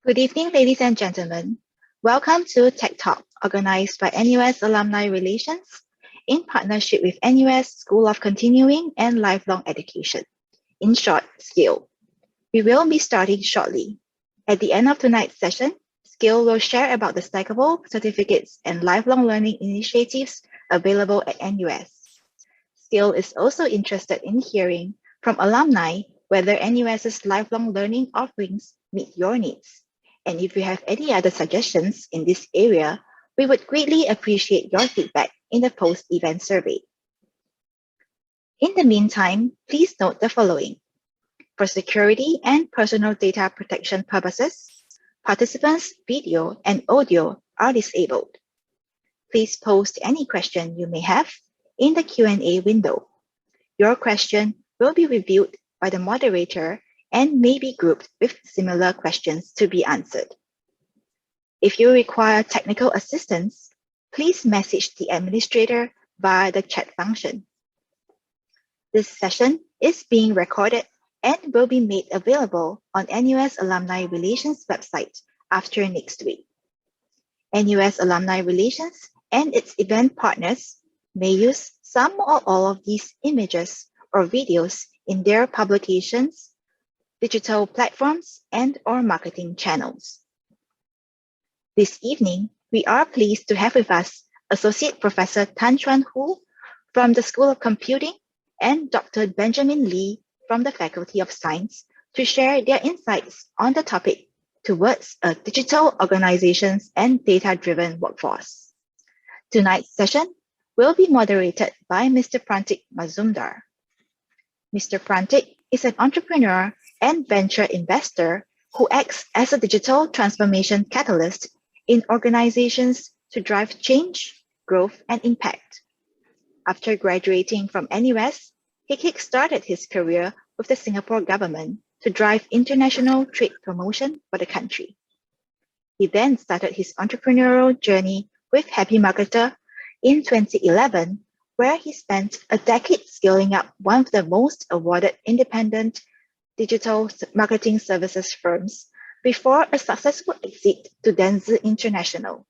Good evening, ladies and gentlemen. Welcome to Tech Talk, organized by NUS Alumni Relations in partnership with NUS School of Continuing and Lifelong Education, in short, SKILL. We will be starting shortly. At the end of tonight's session, SKILL will share about the stackable certificates and lifelong learning initiatives available at NUS. SKILL is also interested in hearing from alumni whether NUS's lifelong learning offerings meet your needs. And if you have any other suggestions in this area, we would greatly appreciate your feedback in the post-event survey. In the meantime, please note the following. For security and personal data protection purposes, participants' video and audio are disabled. Please post any question you may have in the Q&A window. Your question will be reviewed by the moderator and may be grouped with similar questions to be answered. If you require technical assistance, please message the administrator via the chat function. This session is being recorded and will be made available on NUS Alumni Relations website after next week. NUS Alumni Relations and its event partners may use some or all of these images or videos in their publications, digital platforms, and/or marketing channels. This evening, we are pleased to have with us Associate Professor Tan Chuan Hu from the School of Computing and Dr. Benjamin Lee from the Faculty of Science to share their insights on the topic towards a digital organizations and data-driven workforce. Tonight's session will be moderated by Mr. Prantik Mazumdar. Mr. Prantik is an entrepreneur and venture investor who acts as a digital transformation catalyst in organizations to drive change, growth, and impact. After graduating from NUS, he kick-started his career with the Singapore government to drive international trade promotion for the country. He then started his entrepreneurial journey with Happy Marketer in 2011, where he spent a decade scaling up one of the most awarded independent digital marketing services firms before a successful exit to Dentsu International.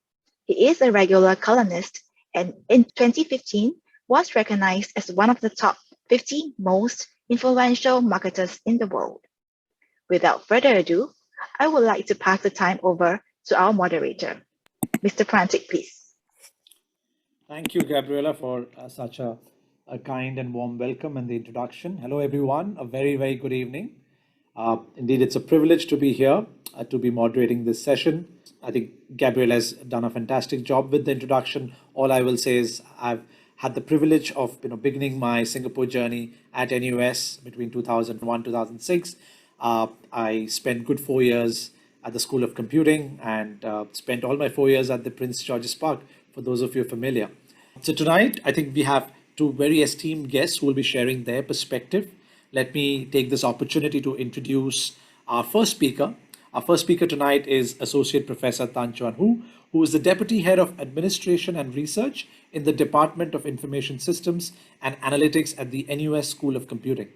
He is a regular columnist and in 2015 was recognized as one of the top 50 most influential marketers in the world. Without further ado, I would like to pass the time over to our moderator. Mr. Prantik, please. Thank you, Gabriela, for such a kind and warm welcome and the introduction. Hello, everyone. A very, very good evening. Indeed, it's a privilege to be here, to be moderating this session. I think Gabriela has done a fantastic job with the introduction. All I will say is I've had the privilege of beginning my Singapore journey at NUS between 2001 2006. I spent good 4 years at the School of Computing and spent all my 4 years at the Prince George's Park, for those of you familiar. So tonight, I think we have two very esteemed guests who will be sharing their perspective. Let me take this opportunity to introduce our first speaker. Our first speaker tonight is Associate Professor Tan Chuan Hu, who is the Deputy Head of Administration and Research in the Department of Information Systems and Analytics at the NUS School of Computing.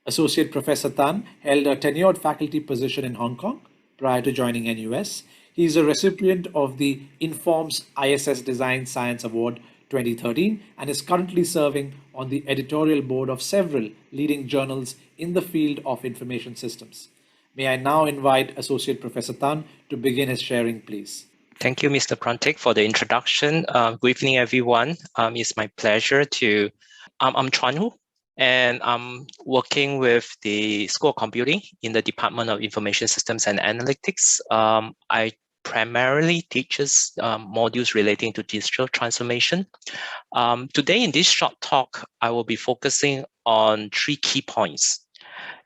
Associate Professor Tan held a tenured faculty position in Hong Kong prior to joining NUS. He is a recipient of the Informs ISS Design Science Award 2013 and is currently serving on the editorial board of several leading journals in the field of information systems. May I now invite Associate Professor Tan to begin his sharing, please. Thank you, Mr. Prantik, for the introduction. Good evening, everyone. It's my pleasure to, I'm Chuan Hu, and I'm working with the School of Computing in the Department of Information Systems and Analytics. I primarily teaches modules relating to digital transformation. Today in this short talk, I will be focusing on 3 key points.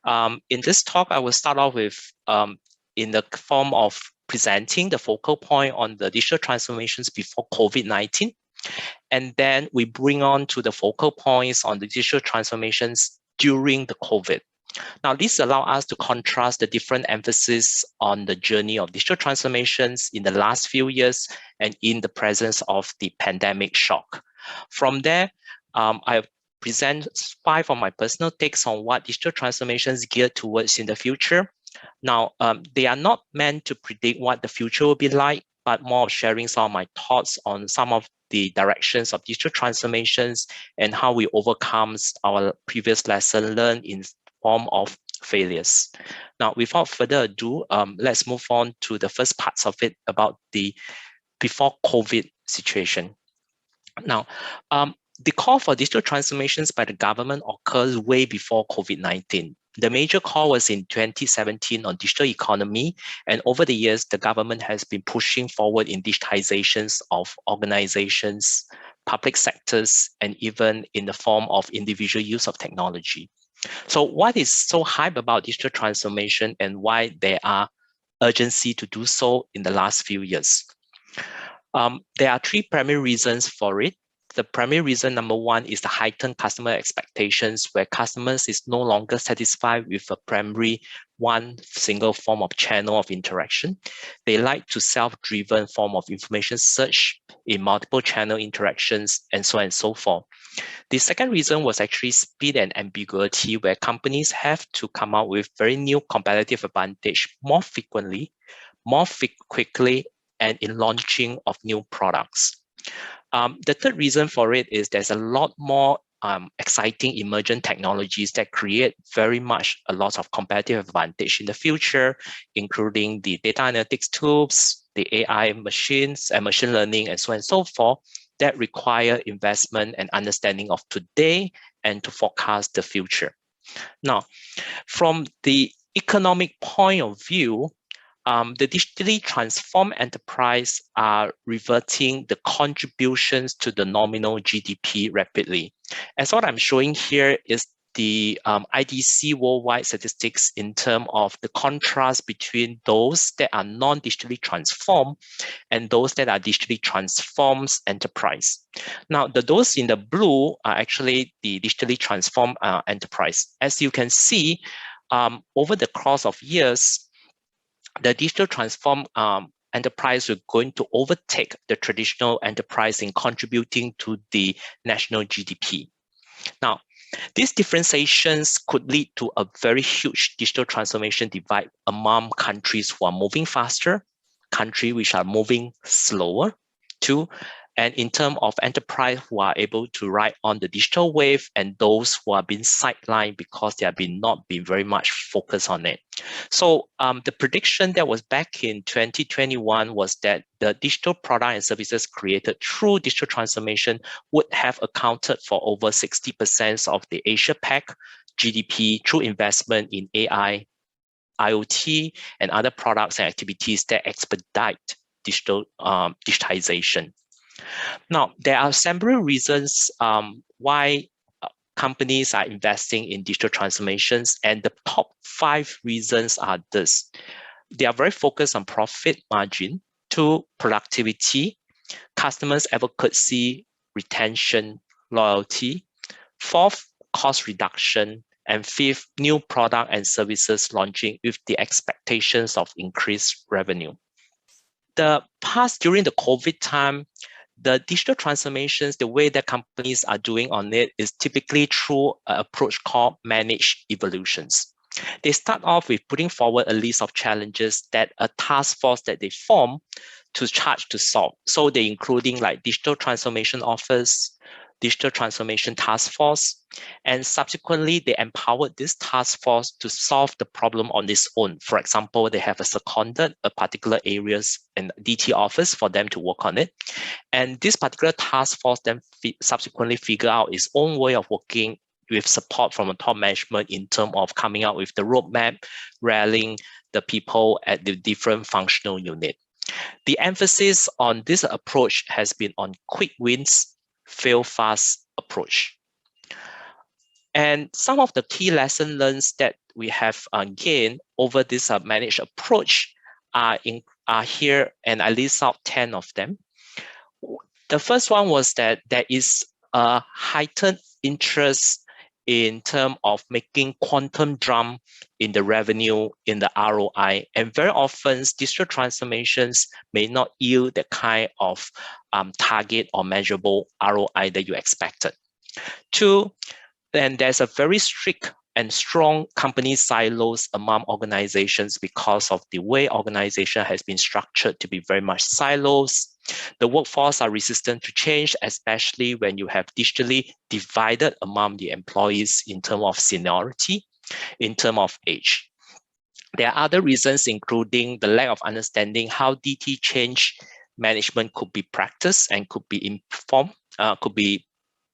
In this talk, I will start off with in the form of presenting the focal point on the digital transformations before COVID-19. And then we bring on to the focal points on the digital transformations during the COVID. Now, this allows us to contrast the different emphasis on the journey of digital transformations in the last few years and in the presence of the pandemic shock. From there, I present 5 of my personal takes on what digital transformations geared towards in the future. Now, they are not meant to predict what the future will be like, but more of sharing some of my thoughts on some of the directions of digital transformations and how we overcome our previous lesson learned in form of failures. Now, without further ado, let's move on to the first parts of it about the before COVID situation. Now, the call for digital transformations by the government occurs way before COVID-19. The major call was in 2017 on digital economy, and over the years, the government has been pushing forward in digitizations of organizations, public sectors, and even in the form of individual use of technology. So what is so hype about digital transformation and why there are urgency to do so in the last few years? There are three primary reasons for it. The primary reason, number one, is the heightened customer expectations, where customers is no longer satisfied with a primary one single form of channel of interaction. They like to self-driven form of information search in multiple channel interactions and so on and so forth. The second reason was actually speed and ambiguity, where companies have to come out with very new competitive advantage more frequently, quickly, and in launching of new products. The third reason for it is there's a lot more exciting emergent technologies that create very much a lot of competitive advantage in the future, including the data analytics tools, the AI machines and machine learning, and so on and so forth, that require investment and understanding of today and to forecast the future. Now, from the economic point of view, the digitally transformed enterprise are reverting the contributions to the nominal GDP rapidly. As what I'm showing here is the IDC worldwide statistics in terms of the contrast between those that are non-digitally transformed and those that are digitally transformed enterprise. Now, those in the blue are actually the digitally transformed enterprise. As you can see, over the course of years, the digital transform enterprise are going to overtake the traditional enterprise in contributing to the national GDP. Now, these differentiations could lead to a very huge digital transformation divide among countries who are moving faster, countries which are moving slower, too, and in terms of enterprise who are able to ride on the digital wave and those who are being sidelined because they have been not been very much focused on it. So the prediction that was back in 2021 was that the digital product and services created through digital transformation would have accounted for over 60% of the Asia Pac GDP through investment in AI, IoT, and other products and activities that expedite digitization. Now, there are several reasons why companies are investing in digital transformations, and the top 5 reasons are this. They are very focused on profit margin, 2, productivity, customers advocacy, retention, loyalty, 4th, cost reduction, and 5th, new product and services launching with the expectations of increased revenue. During the COVID time, the digital transformations, the way that companies are doing on it is typically through an approach called managed evolutions. They start off with putting forward a list of challenges that a task force that they form to charge to solve. So they're including like digital transformation office, digital transformation task force, and subsequently they empowered this task force to solve the problem on its own. For example, they have a seconded a particular areas in DT office for them to work on it. And this particular task force then subsequently figure out its own way of working with support from the top management in terms of coming out with the roadmap, rallying the people at the different functional unit. The emphasis on this approach has been on quick wins, fail fast approach. And some of the key lesson learned that we have gained over this managed approach are here, and I list out 10 of them. The first one was that there is a heightened interest in terms of making quantum jump in the revenue, in the ROI. And very often, digital transformations may not yield the kind of target or measurable ROI that you expected. 2, then there's a very strict and strong company silos among organizations because of the way organization has been structured to be very much silos. The workforce are resistant to change, especially when you have digitally divided among the employees in terms of seniority, in terms of age. There are other reasons, including the lack of understanding how DT change management could be practiced and could be informed, could be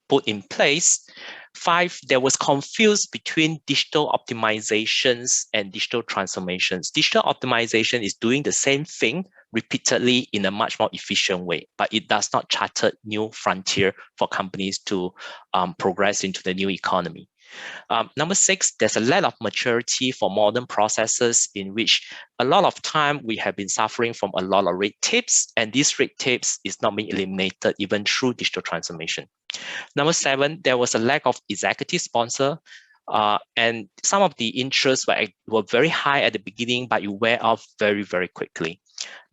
put in place. 5, there was confused between digital optimizations and digital transformations. Digital optimization is doing the same thing repeatedly in a much more efficient way, but it does not charter new frontier for companies to progress into the new economy. Number 6, there's a lack of maturity for modern processes in which a lot of time we have been suffering from a lot of red tapes, and these red tapes is not being eliminated even through digital transformation. Number 7, there was a lack of executive sponsor, and some of the interests were very high at the beginning, but you wear off very, very quickly.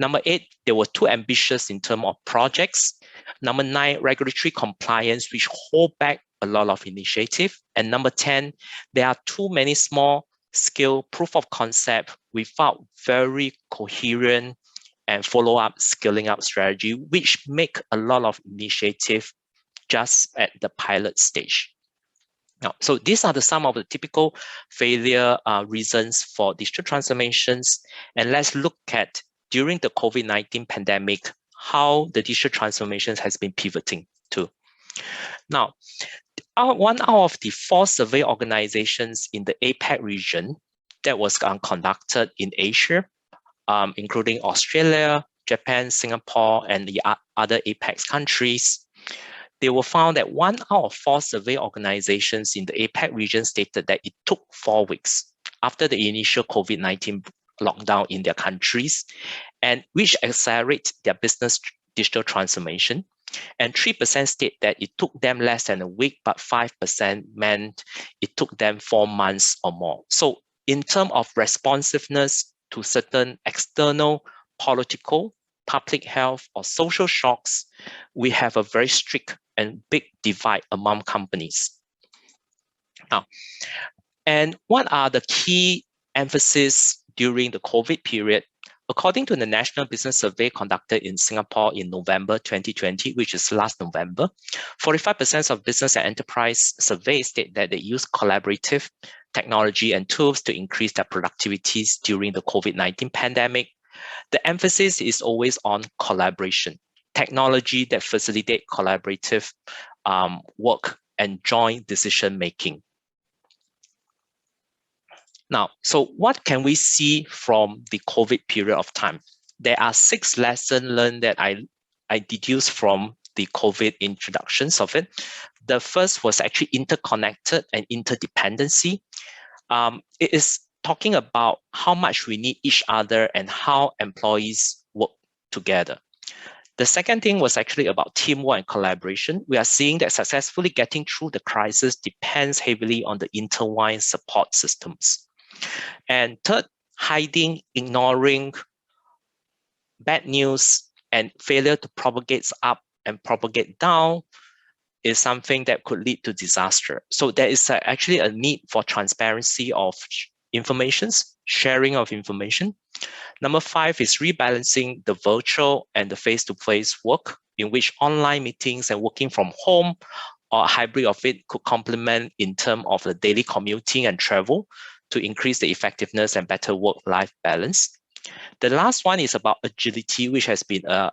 Number 8, they were too ambitious in terms of projects. Number 9, regulatory compliance, which hold back a lot of initiative. And number 10, there are too many small scale proof of concept without very coherent and follow-up scaling up strategy, which make a lot of initiative just at the pilot stage. Now, so these are some of the typical failure reasons for digital transformations. And let's look at, during the COVID-19 pandemic, how the digital transformations has been pivoting to. Now, one out of the 4 survey organizations in the APAC region that was conducted in Asia, including Australia, Japan, Singapore, and the other APAC countries, they were found that 1 out of 4 survey organizations in the APAC region stated that it took 4 weeks after the initial COVID-19 lockdown in their countries, and which accelerate their business digital transformation. And 3% state that it took them less than a week, but 5% meant it took them 4 months or more. So in terms of responsiveness to certain external, political, public health, or social shocks, we have a very strict and big divide among companies. Now, and what are the key emphasis during the COVID period? According to the National Business Survey conducted in Singapore in November 2020, which is last November, 45% of business and enterprise surveys state that they use collaborative technology and tools to increase their productivities during the COVID-19 pandemic. The emphasis is always on collaboration, technology that facilitate collaborative work and joint decision-making. Now, so what can we see from the COVID period of time? There are 6 lessons learned that I deduced from the COVID introductions of it. The first was actually interconnected and interdependency. It is talking about how much we need each other and how employees work together. The second thing was actually about teamwork and collaboration. We are seeing that successfully getting through the crisis depends heavily on the intertwined support systems. And third, hiding, ignoring bad news and failure to propagate up and propagate down is something that could lead to disaster. So there is actually a need for transparency of information, sharing of information. Number 5 is rebalancing the virtual and the face-to-face work, in which online meetings and working from home or a hybrid of it could complement in terms of the daily commuting and travel to increase the effectiveness and better work-life balance. The last one is about agility, which has been a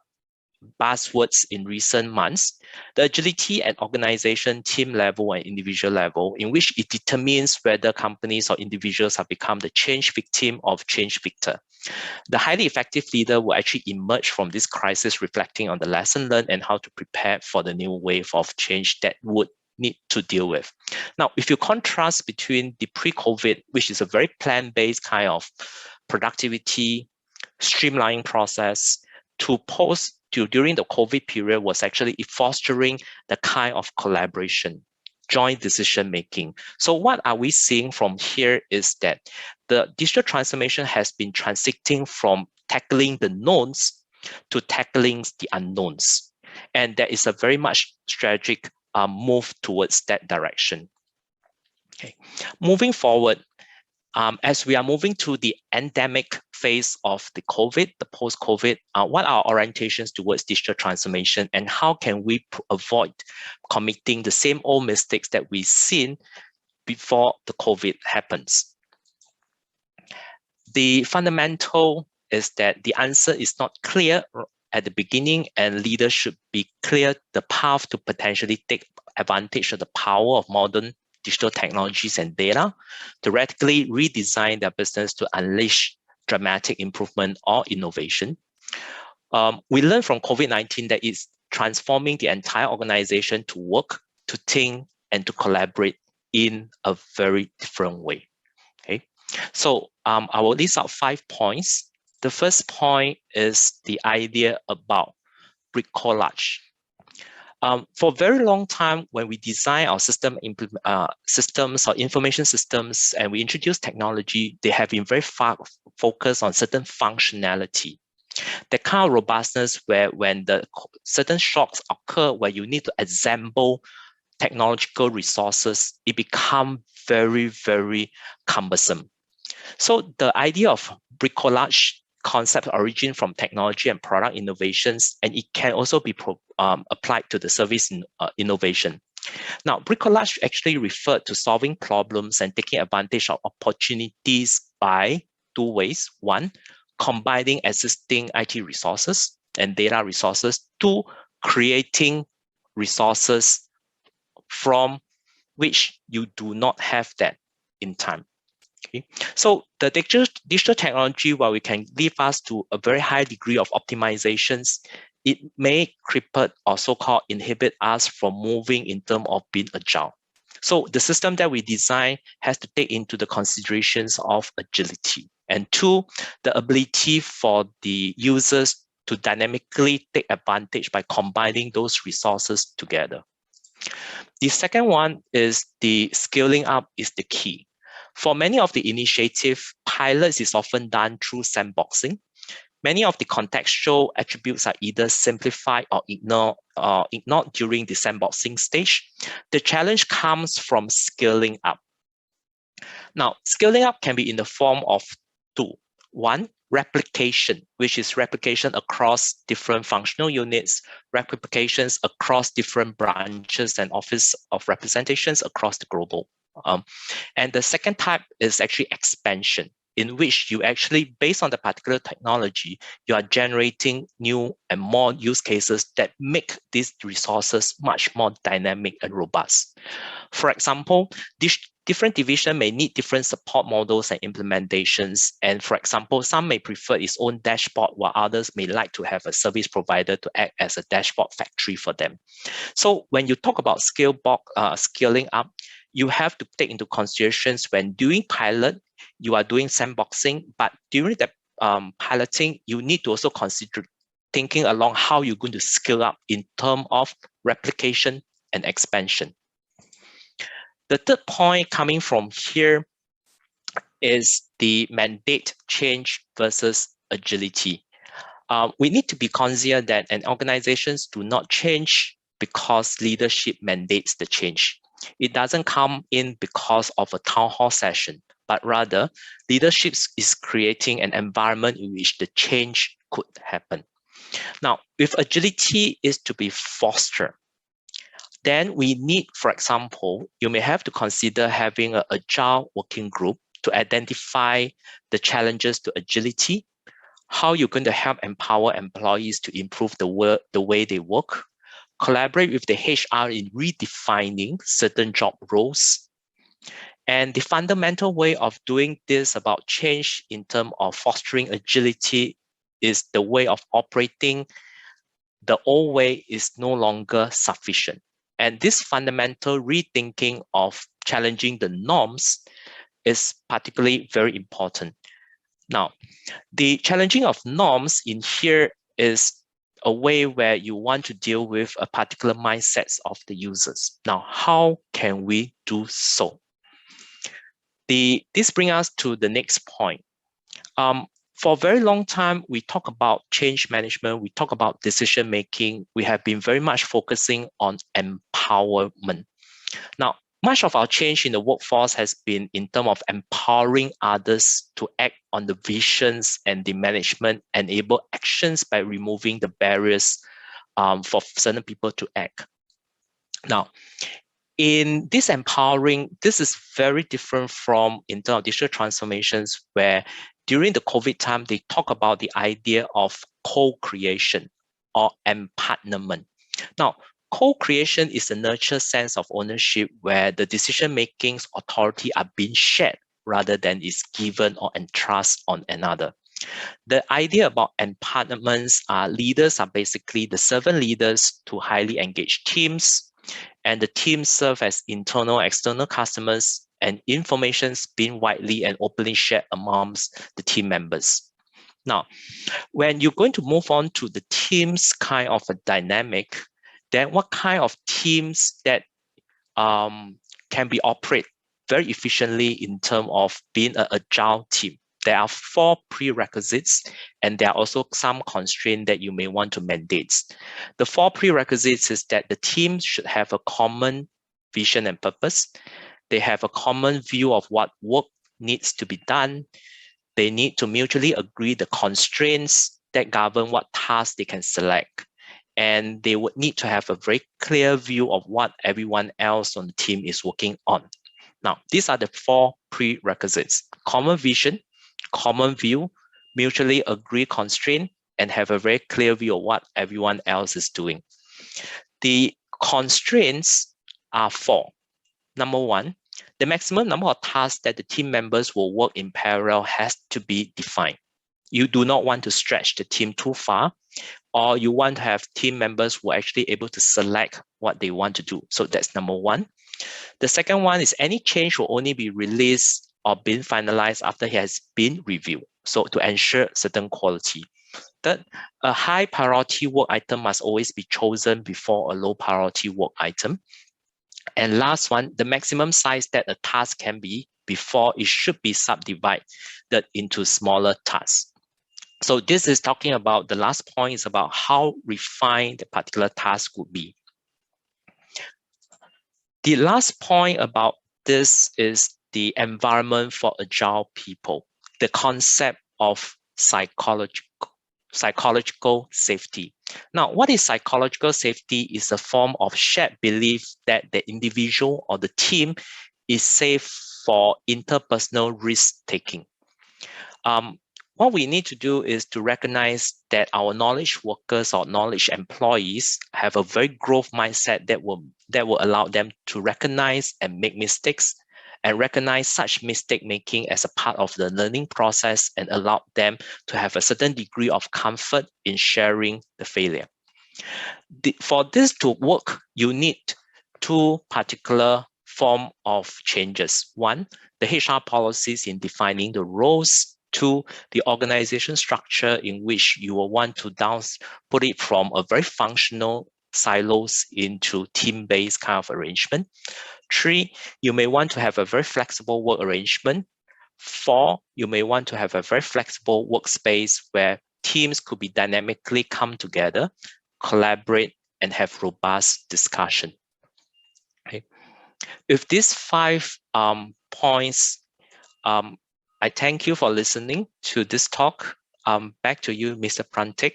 buzzwords in recent months. The agility at organization, team level, and individual level, in which it determines whether companies or individuals have become the change victim or change victor. The highly effective leader will actually emerge from this crisis, reflecting on the lesson learned and how to prepare for the new wave of change that would need to deal with. Now, if you contrast between the pre-COVID, which is a very plan-based kind of productivity, streamlining process, to during the COVID period was actually fostering the kind of collaboration, joint decision making. So what are we seeing from here is that the digital transformation has been transiting from tackling the knowns to tackling the unknowns. And there is a very much strategic move towards that direction. Okay, moving forward, as we are moving to the endemic phase of the COVID, the post-COVID, what are orientations towards digital transformation, and how can we avoid committing the same old mistakes that we've seen before the COVID happens? The fundamental is that the answer is not clear at the beginning, and leaders should be clear the path to potentially take advantage of the power of modern digital technologies and data to radically redesign their business to unleash dramatic improvement or innovation. We learned from COVID-19 that it's transforming the entire organization to work, to think, and to collaborate in a very different way. Okay, so I will list out 5 points. The first point is the idea about bricolage. For a very long time, when we design our systems or information systems and we introduce technology, they have been very focused on certain functionality. The kind of robustness where when the certain shocks occur where you need to assemble technological resources, it becomes very, very cumbersome. So the idea of bricolage concept origin from technology and product innovations, and it can also be applied to the service innovation. Now, bricolage actually referred to solving problems and taking advantage of opportunities by 2 ways. 1, combining existing IT resources and data resources. 2, creating resources from which you do not have that in time. Okay. So the digital technology, while we can lead us to a very high degree of optimizations, it may cripple or so-called inhibit us from moving in terms of being agile. So the system that we design has to take into the considerations of agility. And 2, the ability for the users to dynamically take advantage by combining those resources together. The second one is the scaling up is the key. For many of the initiative, pilots is often done through sandboxing. Many of the contextual attributes are either simplified or ignored during the sandboxing stage. The challenge comes from scaling up. Now, scaling up can be in the form of 2. 1, replication, which is replication across different functional units, replications across different branches and office of representations across the global. And the second type is actually expansion, in which you actually, based on the particular technology, you are generating new and more use cases that make these resources much more dynamic and robust. For example, different divisions may need different support models and implementations. And for example, some may prefer its own dashboard, while others may like to have a service provider to act as a dashboard factory for them. So when you talk about scaling up, you have to take into considerations when doing pilot, you are doing sandboxing, but during the piloting, you need to also consider thinking along how you're going to scale up in terms of replication and expansion. The third point coming from here is the mandate change versus agility. We need to be conscious that organizations do not change because leadership mandates the change. It doesn't come in because of a town hall session, but rather leadership is creating an environment in which the change could happen. Now, if agility is to be fostered, then we need, for example, you may have to consider having an agile working group to identify the challenges to agility, how you're going to help empower employees to improve the way they work, collaborate with the HR in redefining certain job roles. And the fundamental way of doing this about change in terms of fostering agility is the way of operating. The old way is no longer sufficient. And this fundamental rethinking of challenging the norms is particularly very important. Now, the challenging of norms in here is a way where you want to deal with a particular mindset of the users. Now, how can we do so? This brings us to the next point. For a very long time, we talk about change management, we talk about decision making. We have been very much focusing on empowerment. Now, much of our change in the workforce has been in terms of empowering others to act on the visions and the management enable actions by removing the barriers for certain people to act. Now, in this empowering, this is very different from in terms of digital transformations, where during the COVID time, they talk about the idea of co-creation or empowerment. Now, co-creation is a nurture sense of ownership where the decision-making authority are being shared rather than is given or entrusted on another. The idea about empowerments are leaders are basically the servant leaders to highly engaged teams, and the teams serve as internal, external customers, and information is being widely and openly shared amongst the team members. Now, when you're going to move on to the teams kind of a dynamic, then what kind of teams that can be operate very efficiently in terms of being an agile team? There are 4 prerequisites, and there are also some constraints that you may want to mandate. The 4 prerequisites is that the team should have a common vision and purpose. They have a common view of what work needs to be done. They need to mutually agree the constraints that govern what tasks they can select. And they would need to have a very clear view of what everyone else on the team is working on. Now, these are the 4 prerequisites: common vision, common view, mutually agree constraint, and have a very clear view of what everyone else is doing. The constraints are 4. Number 1, the maximum number of tasks that the team members will work in parallel has to be defined. You do not want to stretch the team too far, or you want to have team members who are actually able to select what they want to do. So that's number 1. The second one is any change will only be released or been finalized after it has been reviewed. So to ensure certain quality. Third, a high priority work item must always be chosen before a low priority work item. And last one, the maximum size that a task can be before it should be subdivided into smaller tasks. So this is talking about the last point is about how refined the particular task would be. The last point about this is the environment for agile people, the concept of psychological safety. Now, what is psychological safety? Is a form of shared belief that the individual or the team is safe for interpersonal risk-taking. What we need to do is to recognize that our knowledge workers or knowledge employees have a very growth mindset that will allow them to recognize and make mistakes and recognize such mistake making as a part of the learning process and allow them to have a certain degree of comfort in sharing the failure. For this to work, you need 2 particular form of changes. 1, the HR policies in defining the roles. 2, the organization structure in which you will want to put it from a very functional silos into team-based kind of arrangement. 3, you may want to have a very flexible work arrangement. 4, you may want to have a very flexible workspace where teams could be dynamically come together, collaborate, and have robust discussion. Okay. With these 5 points, I thank you for listening to this talk. Back to you, Mr. Prantik.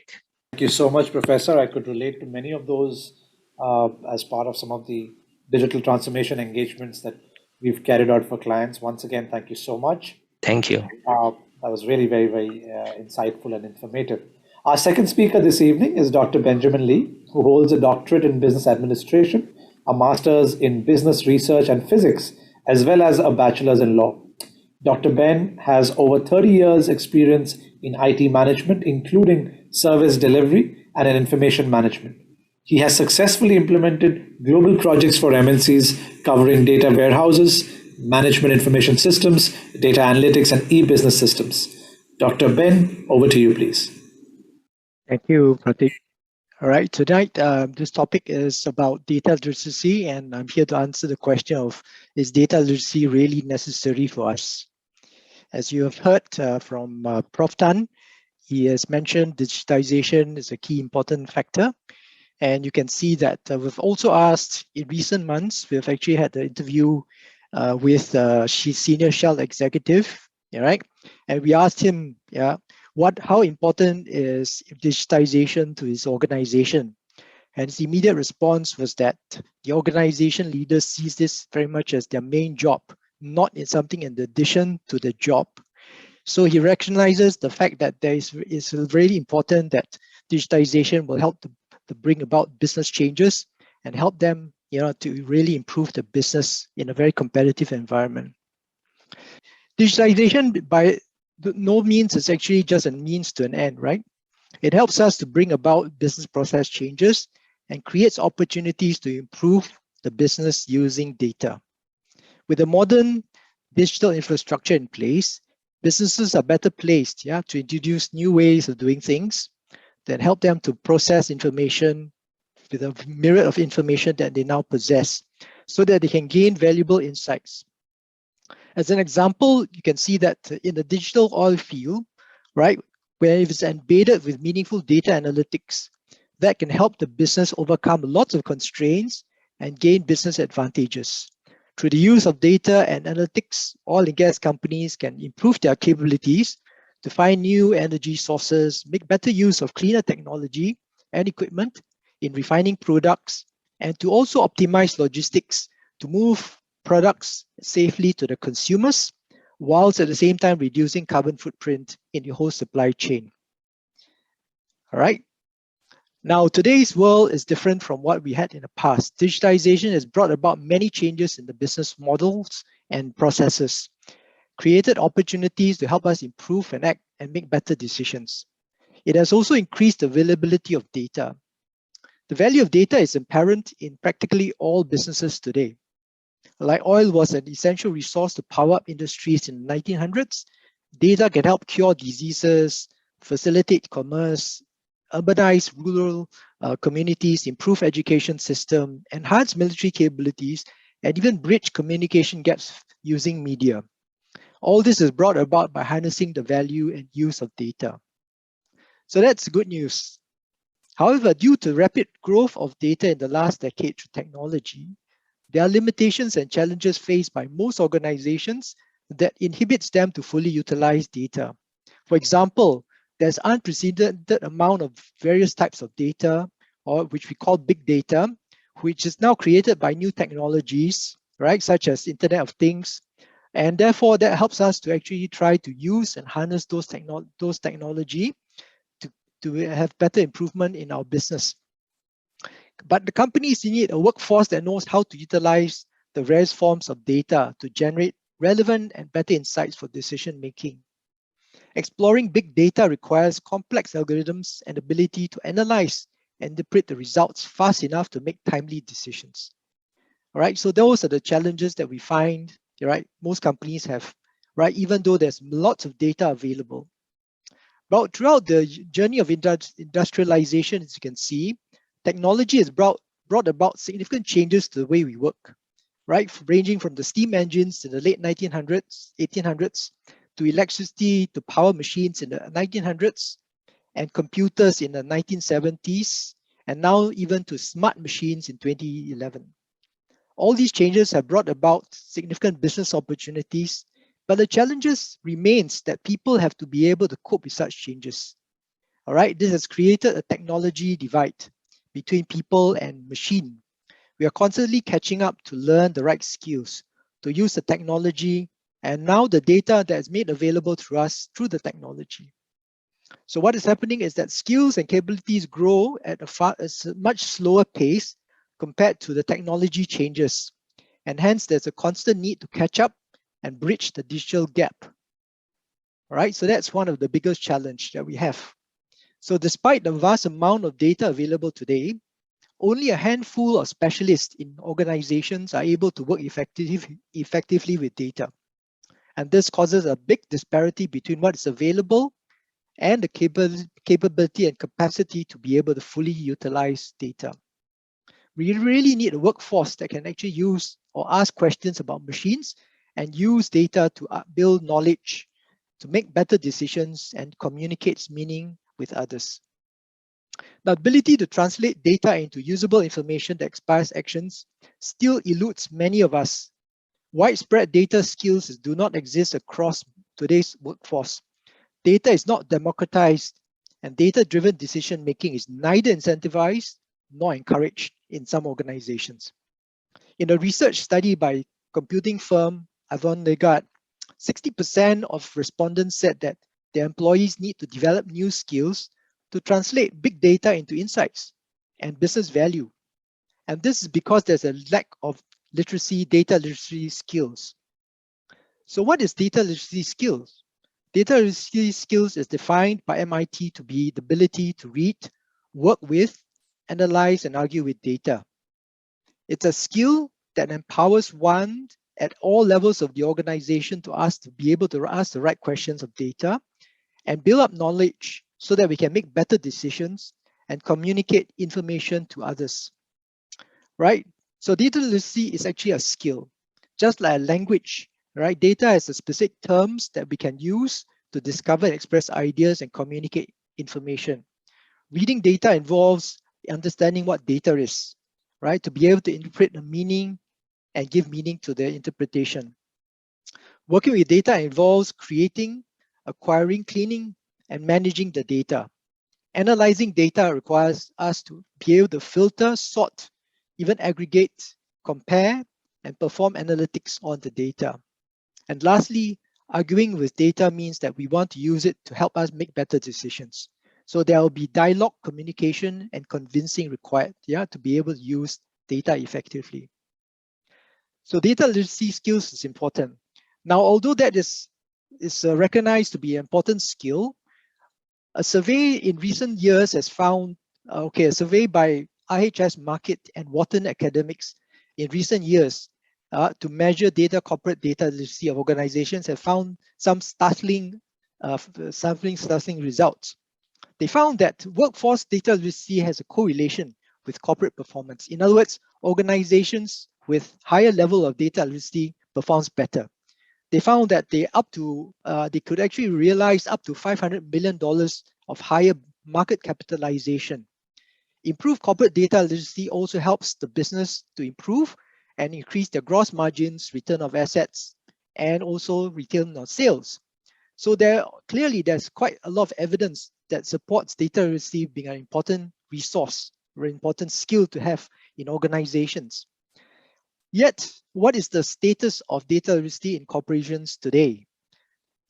Thank you so much, Professor. I could relate to many of those as part of some of the digital transformation engagements that we've carried out for clients. Once again, thank you so much. Thank you. That was really very, very insightful and informative. Our second speaker this evening is Dr. Benjamin Lee, who holds a doctorate in business administration, a master's in business research and physics, as well as a bachelor's in law. Dr. Ben has over 30 years experience in IT management, including service delivery and in information management. He has successfully implemented global projects for MNCs covering data warehouses, management information systems, data analytics, and e-business systems. Dr. Ben, over to you, please. Thank you, Pratik. All right, tonight this topic is about data literacy, and I'm here to answer the question of, is data literacy really necessary for us? As you have heard from Prof. Tan, he has mentioned digitization is a key important factor, And you can see that we've also asked in recent months, we've actually had the interview with senior Shell executive, right? And we asked him, how important is digitization to his organization? And his immediate response was that the organization leaders sees this very much as their main job, not in something in addition to the job. So he recognizes the fact that it's really important that digitization will help to bring about business changes and help them, to really improve the business in a very competitive environment. Digitalization by no means is actually just a means to an end, right? It helps us to bring about business process changes and creates opportunities to improve the business using data. With a modern digital infrastructure in place, businesses are better placed to introduce new ways of doing things that help them to process information with a myriad of information that they now possess so that they can gain valuable insights. As an example, you can see that in the digital oil field, right, where if it's embedded with meaningful data analytics, that can help the business overcome lots of constraints and gain business advantages. Through the use of data and analytics, oil and gas companies can improve their capabilities to find new energy sources, make better use of cleaner technology and equipment in refining products, and to also optimize logistics to move products safely to the consumers, whilst at the same time reducing carbon footprint in the whole supply chain. All right. Now, today's world is different from what we had in the past. Digitization has brought about many changes in the business models and processes, created opportunities to help us improve and act and make better decisions. It has also increased the availability of data. The value of data is apparent in practically all businesses today. Like oil was an essential resource to power up industries in the 1900s, data can help cure diseases, facilitate commerce, urbanize rural communities, improve education system, enhance military capabilities, and even bridge communication gaps using media. All this is brought about by harnessing the value and use of data. So that's good news. However, due to rapid growth of data in the last decade through technology, there are limitations and challenges faced by most organizations that inhibits them to fully utilize data. For example, there's unprecedented amount of various types of data, or which we call big data, which is now created by new technologies, right, such as Internet of Things. And therefore, that helps us to actually try to use and harness those technology to have better improvement in our business. But the companies need a workforce that knows how to utilize the various forms of data to generate relevant and better insights for decision making. Exploring big data requires complex algorithms and ability to analyze and interpret the results fast enough to make timely decisions. All right, so those are the challenges that we find, right, most companies have, right, even though there's lots of data available. But throughout the journey of industrialization, as you can see, technology has brought about significant changes to the way we work, right? Ranging from the steam engines in the late 1900s, 1800s, to electricity, to power machines in the 1900s, and computers in the 1970s, and now even to smart machines in 2011. All these changes have brought about significant business opportunities, but the challenges remains that people have to be able to cope with such changes. All right, this has created a technology divide between people and machine. We are constantly catching up to learn the right skills, to use the technology, and now the data that is made available to us through the technology. So what is happening is that skills and capabilities grow at a much slower pace compared to the technology changes. And hence there's a constant need to catch up and bridge the digital gap. All right, so that's one of the biggest challenges that we have. So despite the vast amount of data available today, only a handful of specialists in organizations are able to work effectively with data. And this causes a big disparity between what is available and the capability and capacity to be able to fully utilize data. We really need a workforce that can actually use or ask questions about machines and use data to build knowledge, to make better decisions and communicate meaning with others. The ability to translate data into usable information that inspires actions still eludes many of us. Widespread data skills do not exist across today's workforce. Data is not democratized, and data-driven decision-making is neither incentivized nor encouraged in some organizations. In a research study by computing firm Avon Legat, 60% of respondents said that their employees need to develop new skills to translate big data into insights and business value. And this is because there's a lack of data literacy skills. So what is data literacy skills? Data literacy skills is defined by MIT to be the ability to read, work with, analyze, and argue with data. It's a skill that empowers one at all levels of the organization to be able to ask the right questions of data and build up knowledge so that we can make better decisions and communicate information to others, right? So data literacy is actually a skill, just like a language, right? Data has a specific terms that we can use to discover and express ideas and communicate information. Reading data involves understanding what data is, right? To be able to interpret the meaning and give meaning to the interpretation. Working with data involves creating, acquiring, cleaning, and managing the data. Analyzing data requires us to be able to filter, sort, even aggregate, compare, and perform analytics on the data. And lastly, arguing with data means that we want to use it to help us make better decisions. So there will be dialogue, communication, and convincing required, to be able to use data effectively. So data literacy skills is important. Now, although that is recognized to be an important skill, a survey in recent years has found, a survey by IHS Markit and Wharton Academics in recent years to measure corporate data literacy of organizations have found some startling results. They found that workforce data literacy has a correlation with corporate performance. In other words, organizations with higher level of data literacy performs better. They found that they could actually realize up to $500 million of higher market capitalization. Improved corporate data literacy also helps the business to improve and increase their gross margins, return of assets, and also return on sales. So there's quite a lot of evidence that supports data literacy being an important resource or an important skill to have in organizations. Yet, what is the status of data literacy in corporations today?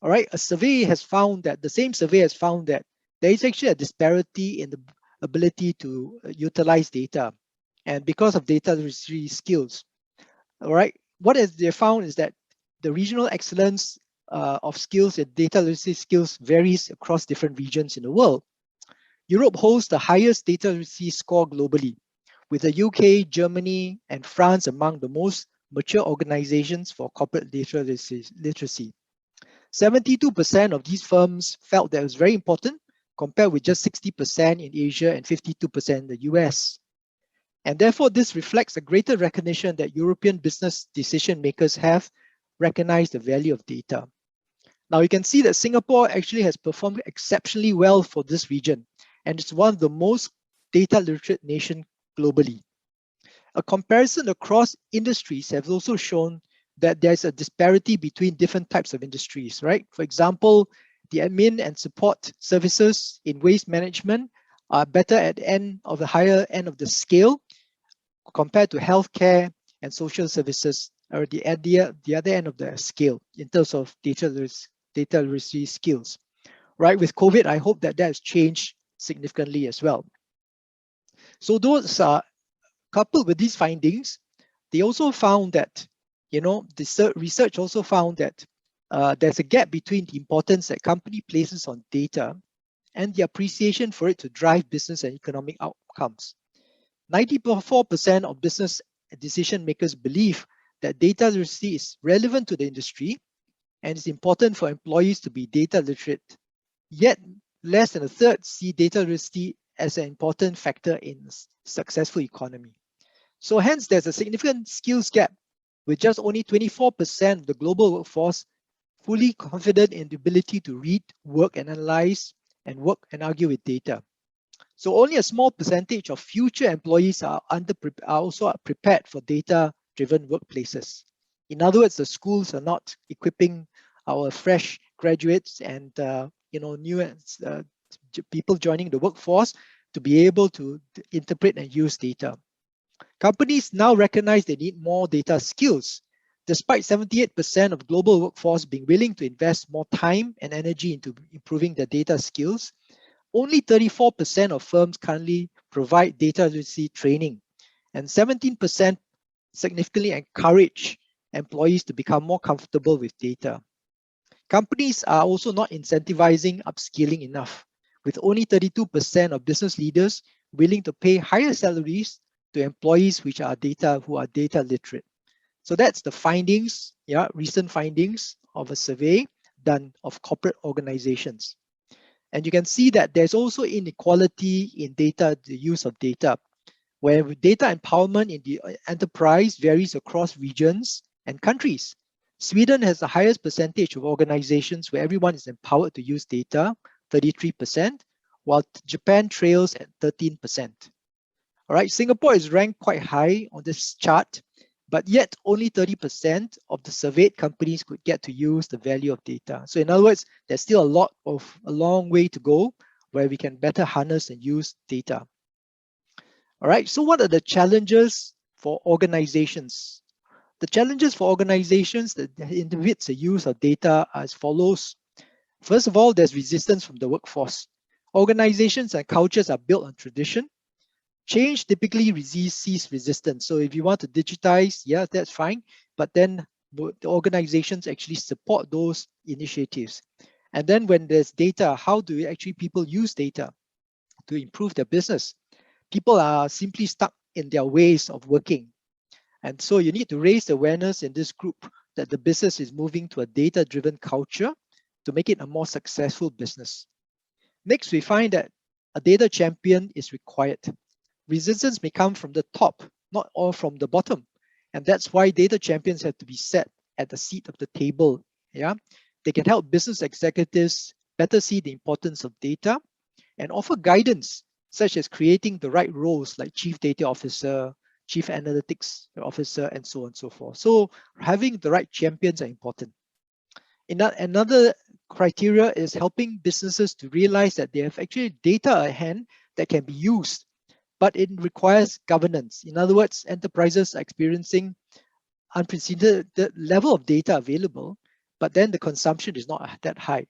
All right, the same survey has found that there is actually a disparity in the ability to utilize data, and because of data literacy skills. All right, what they found is that the regional excellence of skills and data literacy skills varies across different regions in the world. Europe holds the highest data literacy score globally, with the UK, Germany, and France among the most mature organizations for corporate data literacy. 72% of these firms felt that it was very important, compared with just 60% in Asia and 52% in the US. And therefore, this reflects a greater recognition that European business decision makers have recognized the value of data. Now you can see that Singapore actually has performed exceptionally well for this region, and it's one of the most data literate nations globally. A comparison across industries has also shown that there's a disparity between different types of industries, right? For example, the admin and support services in waste management are better at the higher end of the scale compared to healthcare and social services are at the other end of the scale in terms of data literacy skills. Right, with COVID, I hope that has changed significantly as well. So those are coupled with these findings, they also found that, the research also found that there's a gap between the importance that company places on data and the appreciation for it to drive business and economic outcomes. 94% of business decision makers believe that data literacy is relevant to the industry and it's important for employees to be data literate. Yet, less than a third see data literacy as an important factor in a successful economy. So hence, there's a significant skills gap, with just only 24% of the global workforce fully confident in the ability to read, work and analyze, and work and argue with data. So only a small percentage of future employees are also prepared for data-driven workplaces. In other words, the schools are not equipping our fresh graduates and new people joining the workforce to be able to interpret and use data. Companies now recognize they need more data skills. Despite 78% of global workforce being willing to invest more time and energy into improving their data skills, only 34% of firms currently provide data literacy training, and 17% significantly encourage employees to become more comfortable with data. Companies are also not incentivizing upskilling enough, with only 32% of business leaders willing to pay higher salaries to employees who are data literate. So that's the findings, recent findings of a survey done of corporate organizations. And you can see that there's also inequality in data, the use of data, where data empowerment in the enterprise varies across regions and countries. Sweden has the highest percentage of organizations where everyone is empowered to use data, 33%, while Japan trails at 13%. All right, Singapore is ranked quite high on this chart, but yet only 30% of the surveyed companies could get to use the value of data. So in other words, there's still a long way to go where we can better harness and use data. All right, so what are the challenges for organizations? The challenges for organizations that inhibits the use of data are as follows. First of all, there's resistance from the workforce. Organizations and cultures are built on tradition. Change typically sees resistance. So if you want to digitize, yeah, that's fine. But then the organizations actually support those initiatives. And then when there's data, how do people use data to improve their business? People are simply stuck in their ways of working. And so you need to raise awareness in this group that the business is moving to a data-driven culture to make it a more successful business. Next, we find that a data champion is required. Resistance may come from the top, not all from the bottom. And that's why data champions have to be set at the seat of the table. Yeah, they can help business executives better see the importance of data and offer guidance, such as creating the right roles like chief data officer, chief analytics officer, and so on and so forth. So having the right champions are important. Another criteria is helping businesses to realize that they have actually data at hand that can be used, but it requires governance. In other words, enterprises are experiencing unprecedented level of data available, but then the consumption is not that high.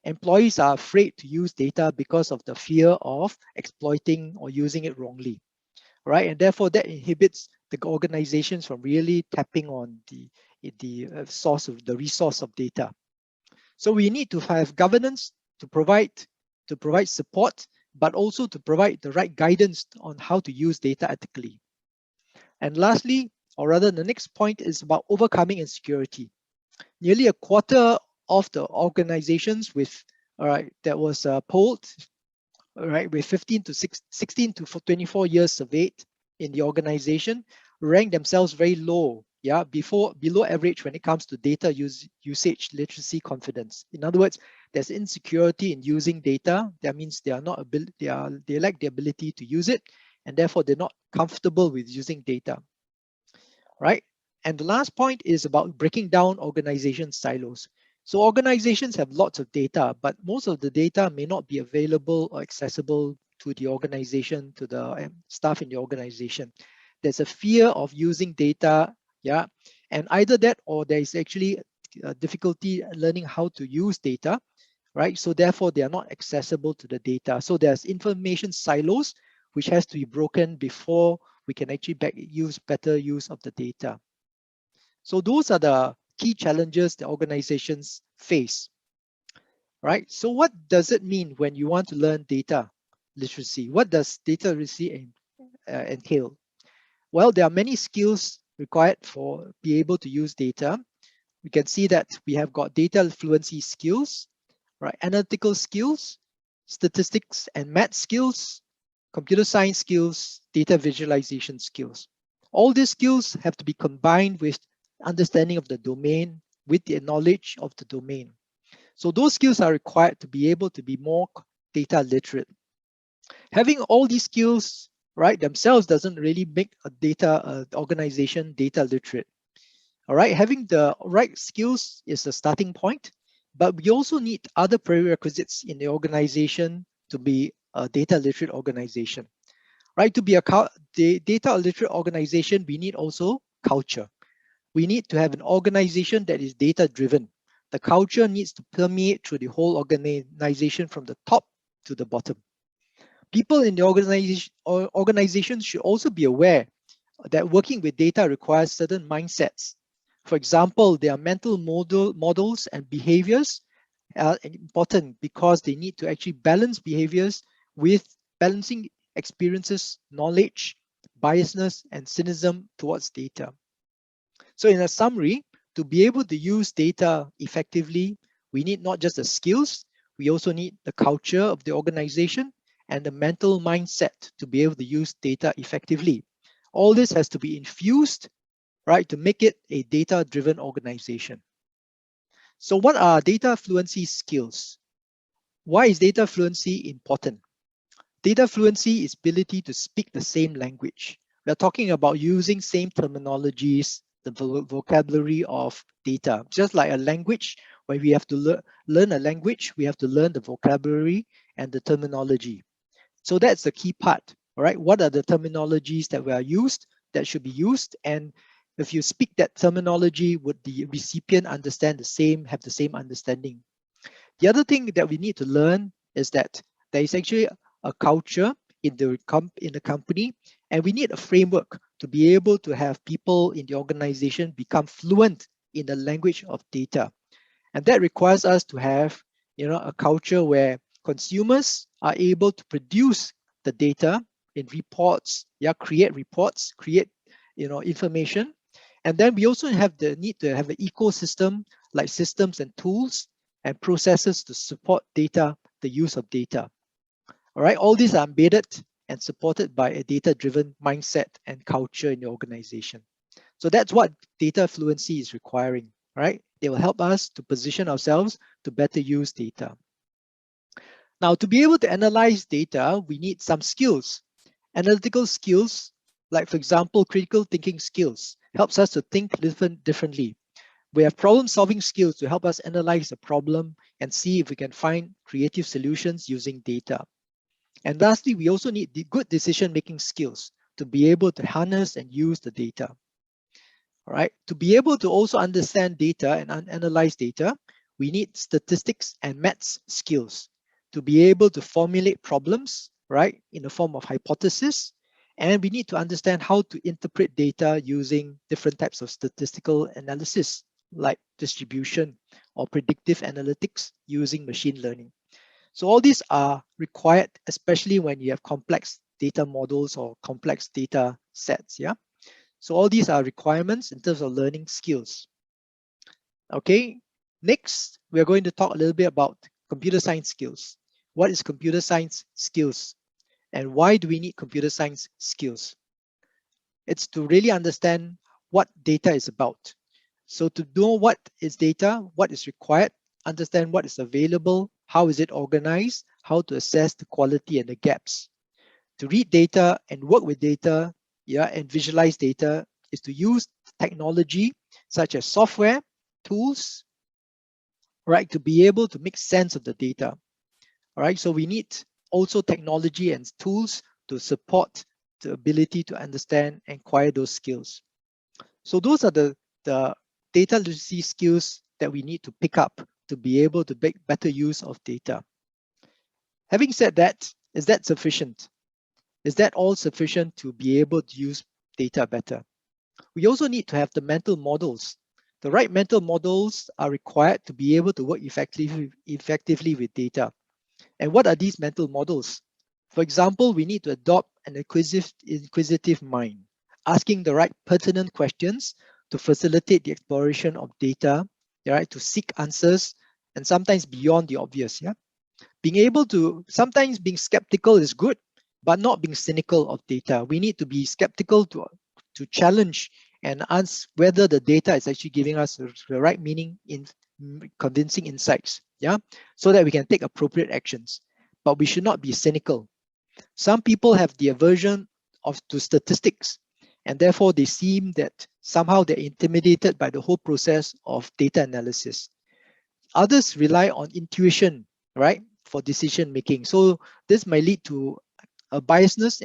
Employees are afraid to use data because of the fear of exploiting or using it wrongly, right? And therefore that inhibits the organizations from really tapping on the resource of data. So we need to have governance to provide support, but also to provide the right guidance on how to use data ethically. And lastly, or rather the next point, is about overcoming insecurity. Nearly a quarter of the organizations that was polled, with 16 to 24 years surveyed in the organization, ranked themselves very low, below average when it comes to data usage literacy confidence. In other words, there's insecurity in using data. That means they lack the ability to use it, and therefore they're not comfortable with using data, right? And the last point is about breaking down organization silos. So organizations have lots of data, but most of the data may not be available or accessible to the organization, to the staff in the organization. There's a fear of using data, and either that or there is actually a difficulty learning how to use data, right? So therefore they are not accessible to the data. So there's information silos which has to be broken before we can actually better use of the data. So those are the key challenges the organizations face, right? So what does it mean when you want to learn data literacy? What does data literacy entail? Well, there are many skills required for be able to use data. We can see that we have got data fluency skills, right? Analytical skills, statistics and math skills, computer science skills, data visualization skills. All these skills have to be combined with understanding of the domain, with the knowledge of the domain. So those skills are required to be able to be more data literate. Having all these skills, right, themselves doesn't really make a data organization data literate. All right, having the right skills is a starting point, but we also need other prerequisites in the organization to be a data literate organization. Right, to be a data literate organization, we need also culture. We need to have an organization that is data driven. The culture needs to permeate through the whole organization from the top to the bottom. People in the organization should also be aware that working with data requires certain mindsets. For example, their mental models and behaviors are important because they need to actually balance behaviors with balancing experiences, knowledge, biasness, and cynicism towards data. So in a summary, to be able to use data effectively, we need not just the skills, we also need the culture of the organization and the mental mindset to be able to use data effectively. All this has to be infused, right, to make it a data-driven organization. So what are data fluency skills? Why is data fluency important? Data fluency is ability to speak the same language. We're talking about using same terminologies, the vocabulary of data. Just like a language, when we have to learn a language, we have to learn the vocabulary and the terminology. So that's the key part, all right? What are the terminologies that were used, that should be used? And if you speak that terminology, would the recipient understand the same, have the same understanding? The other thing that we need to learn is that there is actually a culture in the company, and we need a framework to be able to have people in the organization become fluent in the language of data. And that requires us to have, a culture where consumers are able to produce the data in reports, create reports, create, information. And then we also have the need to have an ecosystem like systems and tools and processes to support data, the use of data. All right, all these are embedded and supported by a data-driven mindset and culture in the organization. So that's what data fluency is requiring, right? They will help us to position ourselves to better use data. Now, to be able to analyze data, we need some skills. Analytical skills, like for example, critical thinking skills, helps us to think differently. We have problem-solving skills to help us analyze a problem and see if we can find creative solutions using data. And lastly, we also need good decision-making skills to be able to harness and use the data. All right, to be able to also understand data and analyze data, we need statistics and maths skills to be able to formulate problems, right, in the form of hypothesis. And we need to understand how to interpret data using different types of statistical analysis, like distribution or predictive analytics using machine learning. So all these are required, especially when you have complex data models or complex data sets, yeah? So all these are requirements in terms of learning skills. Okay, next, we're going to talk a little bit about computer science skills. What is computer science skills? And why do we need computer science skills? It's to really understand what data is about. So to know what is data, what is required, understand what is available, how is it organized, how to assess the quality and the gaps. To read data and work with data, and visualize data is to use technology such as software, tools, right, to be able to make sense of the data. All right, so we need also technology and tools to support the ability to understand and acquire those skills. So those are the data literacy skills that we need to pick up to be able to make better use of data. Having said that, is that sufficient? Is that all sufficient to be able to use data better? We also need to have the mental models. The right mental models are required to be able to work effectively with data. And what are these mental models? For example, we need to adopt an inquisitive mind, asking the right pertinent questions to facilitate the exploration of data, right, to seek answers, and sometimes beyond the obvious. Yeah, being able to, sometimes being skeptical is good, but not being cynical of data. We need to be skeptical to challenge and ask whether the data is actually giving us the right meaning in convincing insights, yeah, so that we can take appropriate actions. But we should not be cynical. Some people have the aversion to statistics, and therefore they seem that somehow they're intimidated by the whole process of data analysis. Others rely on intuition, right, for decision making. So this might lead to a biasness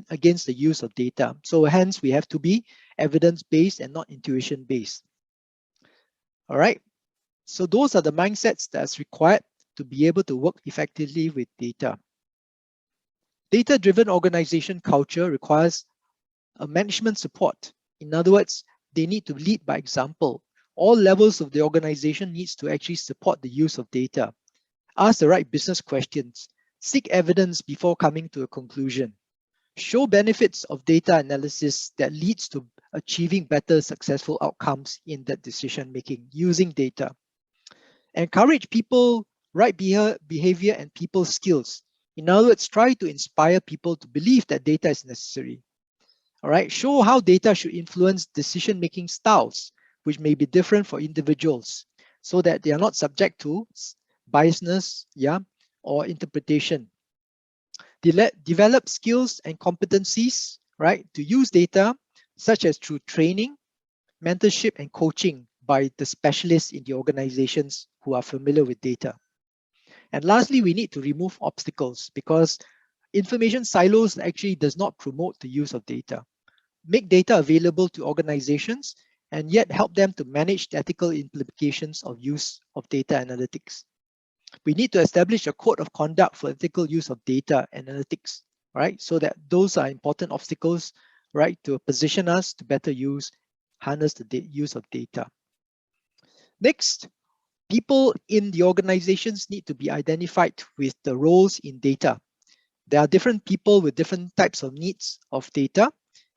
against the use of data. So hence we have to be evidence-based and not intuition-based. All right. So those are the mindsets that's required to be able to work effectively with data. Data-driven organization culture requires a management support. In other words, they need to lead by example. All levels of the organization needs to actually support the use of data. Ask the right business questions. Seek evidence before coming to a conclusion. Show benefits of data analysis that leads to achieving better successful outcomes in that decision making using data. Encourage people, right behavior and people skills. In other words, try to inspire people to believe that data is necessary. All right, show how data should influence decision-making styles, which may be different for individuals, so that they are not subject to biasness, or interpretation. Develop skills and competencies, right, to use data, such as through training, mentorship, and coaching by the specialists in the organizations who are familiar with data. And lastly, we need to remove obstacles because information silos actually does not promote the use of data. Make data available to organizations and yet help them to manage the ethical implications of use of data analytics. We need to establish a code of conduct for ethical use of data analytics, right? So that those are important obstacles, right, to position us to better harness the use of data. Next, people in the organizations need to be identified with the roles in data. There are different people with different types of needs of data,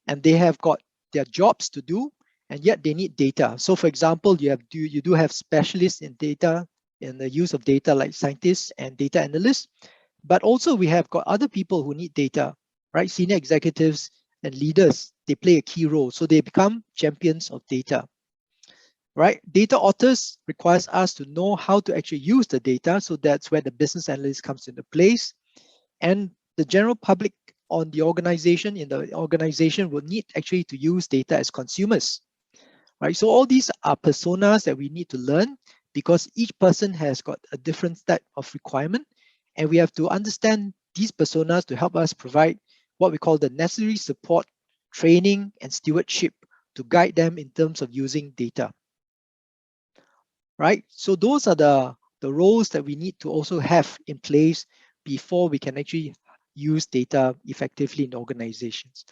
and they have got their jobs to do, and yet they need data. So for example, you do have specialists in data, in the use of data, like scientists and data analysts, but also we have got other people who need data, right? Senior executives and leaders, they play a key role. So they become champions of data, right? Data authors requires us to know how to actually use the data. So that's where the business analyst comes into place. And the general public in the organization will need actually to use data as consumers, right? So all these are personas that we need to learn because each person has got a different type of requirement, and we have to understand these personas to help us provide what we call the necessary support, training, and stewardship to guide them in terms of using data, right? So those are the roles that we need to also have in place before we can actually use data effectively in organizations.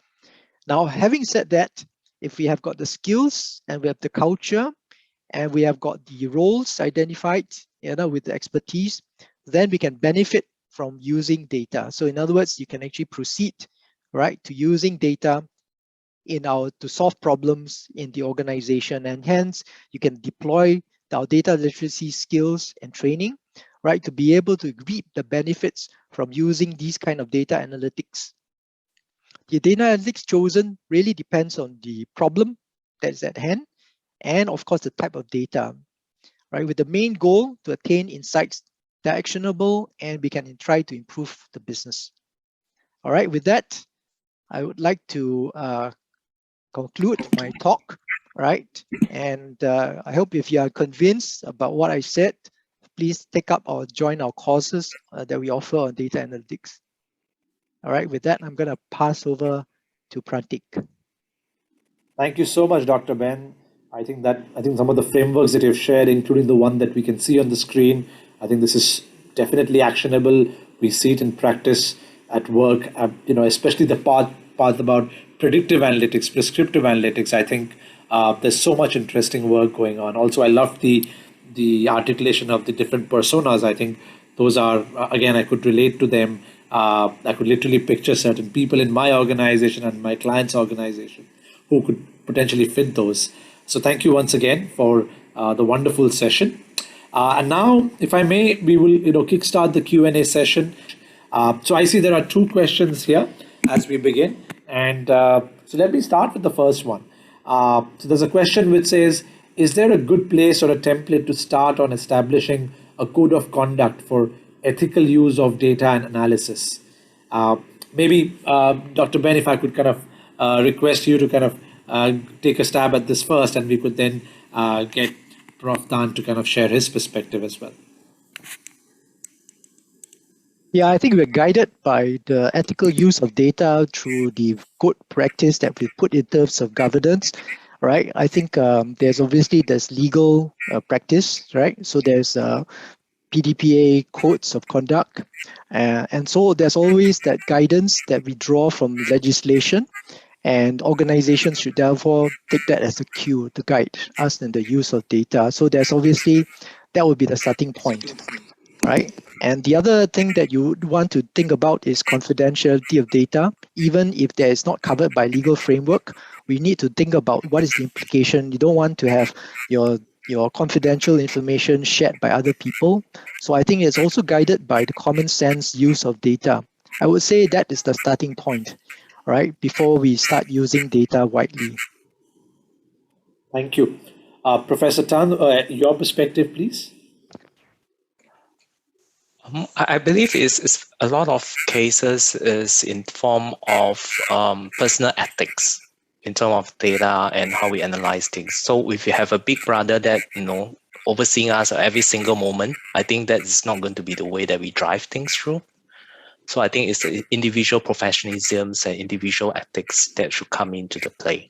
Now, having said that, if we have got the skills and we have the culture and we have got the roles identified, with the expertise, then we can benefit from using data. So in other words, you can actually proceed, right, to using data to solve problems in the organization, and hence you can deploy our data literacy skills and training, right, to be able to reap the benefits from using these kind of data analytics. The data analytics chosen really depends on the problem that's at hand and of course the type of data, right, with the main goal to attain insights that are actionable and we can try to improve the business. All right, with that, I would like to conclude my talk, right? And I hope if you are convinced about what I said, please take up or join our courses that we offer on data analytics. All right, with that, I'm going to pass over to Prantik. Thank you so much, Dr. Ben. I think some of the frameworks that you've shared, including the one that we can see on the screen, I think this is definitely actionable. We see it in practice at work, especially the part about predictive analytics, prescriptive analytics. I think there's so much interesting work going on. Also, I love the articulation of the different personas. I think those are, again, I could relate to them. I could literally picture certain people in my organization and my client's organization who could potentially fit those. So thank you once again for the wonderful session. And now, if I may, we will kickstart the Q&A session. So I see there are two questions here as we begin. And so let me start with the first one. So there's a question which says, is there a good place or a template to start on establishing a code of conduct for ethical use of data and analysis? Maybe, Dr. Ben, if I could kind of request you to kind of take a stab at this first, and we could then get Prof. Dan to kind of share his perspective as well. Yeah, I think we're guided by the ethical use of data through the good practice that we put in terms of governance, right? I think there's legal practice, right? So there's PDPA codes of conduct, and so there's always that guidance that we draw from legislation, and organizations should therefore take that as a cue to guide us in the use of data. So there's obviously that would be the starting point, right? And the other thing that you would want to think about is confidentiality of data. Even if there is not covered by legal framework, we need to think about what is the implication. You don't want to have your confidential information shared by other people. So I think it's also guided by the common sense use of data. I would say that is the starting point, right? Before we start using data widely. Thank you. Professor Tan, your perspective, please. I believe is a lot of cases is in form of personal ethics in terms of data and how we analyze things. So if you have a big brother that overseeing us every single moment, I think that is not going to be the way that we drive things through. So I think it's the individual professionalisms and individual ethics that should come into the play.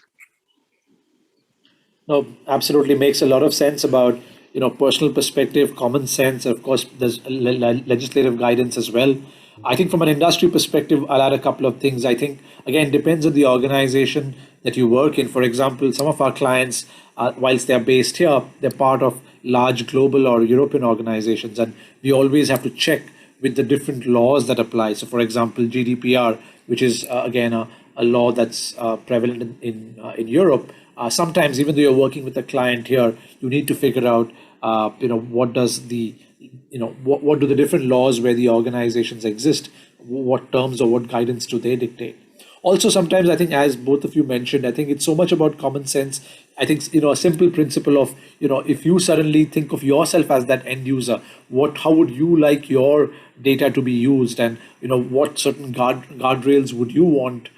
No, absolutely makes a lot of sense about personal perspective, common sense. Of course, there's legislative guidance as well. I think from an industry perspective, I'll add a couple of things. I think again depends on the organization that you work in. For example, some of our clients, whilst they're based here, they're part of large global or European organizations, and we always have to check with the different laws that apply. So, for example, GDPR, which is again a law that's prevalent in Europe. Sometimes, even though you're working with a client here, you need to figure out, what does what do the different laws where the organizations exist, what terms or what guidance do they dictate. Also, sometimes I think, as both of you mentioned, I think it's so much about common sense. I think a simple principle of if you suddenly think of yourself as that end user, how would you like your data to be used, and what certain guardrails would you want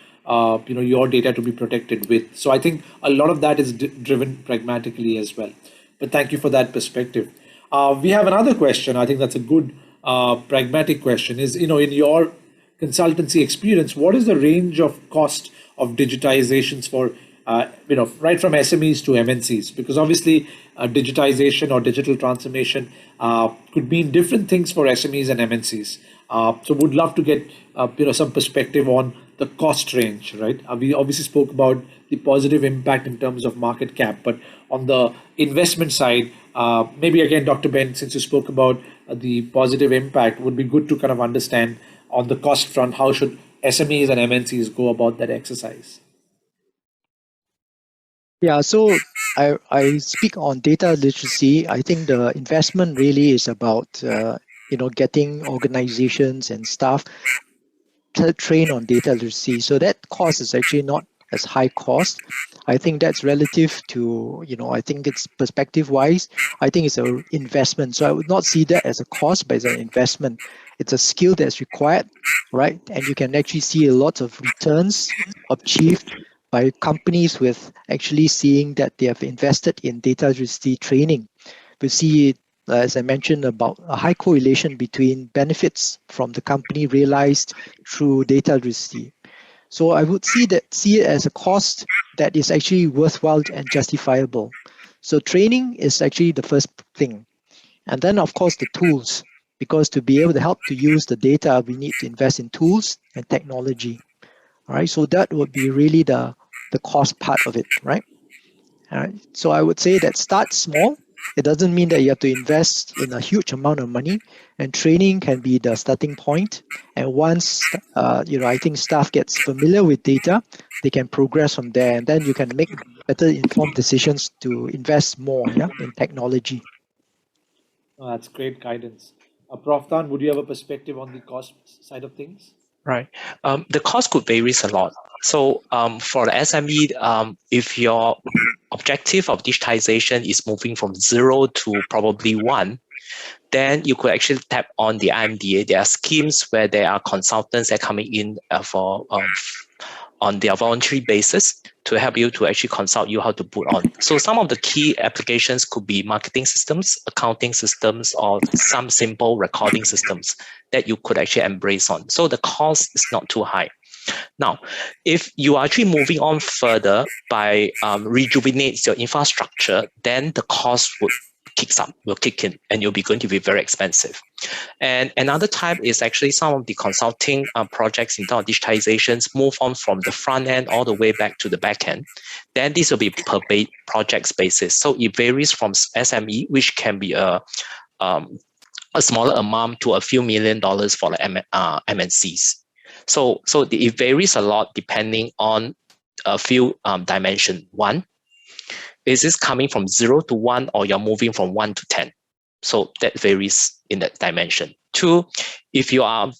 your data to be protected with. So I think a lot of that is driven pragmatically as well. But thank you for that perspective. We have another question. I think that's a good pragmatic question. Is in your consultancy experience, what is the range of cost of digitizations for right from SMEs to MNCs? Because obviously digitization or digital transformation could mean different things for SMEs and MNCs. So would love to get some perspective on the cost range, right? We obviously spoke about the positive impact in terms of market cap, but on the investment side, maybe again, Dr. Ben, since you spoke about the positive impact, would be good to kind of understand on the cost front, how should SMEs and MNCs go about that exercise? Yeah, so I speak on data literacy. I think the investment really is about getting organizations and staff trained on data literacy. So that cost is actually not as high cost. I think that's relative to I think it's perspective wise. I think it's an investment. So I would not see that as a cost, but as an investment. It's a skill that's required, right? And you can actually see a lot of returns achieved by companies with actually seeing that they have invested in data literacy training. We see, as I mentioned, about a high correlation between benefits from the company realized through data literacy. So I would see it as a cost that is actually worthwhile and justifiable. So training is actually the first thing. And then, of course, the tools, because to be able to help to use the data, we need to invest in tools and technology. All right, so that would be really the cost part of it, right? All right, so I would say that start small. It doesn't mean that you have to invest in a huge amount of money, and training can be the starting point. And once I think staff gets familiar with data, they can progress from there, and then you can make better informed decisions to invest more in technology. That's great guidance. Prof. Tan, would you have a perspective on the cost side of things? Right. The cost could vary a lot. So for the SME, if your objective of digitization is moving from 0 to probably 1, then you could actually tap on the IMDA. There are schemes where there are consultants that are coming in on their voluntary basis to help you to actually consult you how to put on. So some of the key applications could be marketing systems, accounting systems, or some simple recording systems that you could actually embrace on. So the cost is not too high. Now, if you are actually moving on further by rejuvenates your infrastructure, then the cost will kick in, and you'll be going to be very expensive. And another type is actually some of the consulting projects in terms of digitizations move on from the front end all the way back to the back end. Then this will be per projects basis. So it varies from SME, which can be a smaller amount to a few $1 million for the MNCs. So it varies a lot depending on a few dimensions. One, is this coming from 0 to 1 or you're moving from 1 to 10? So that varies in that dimension. 2, if you are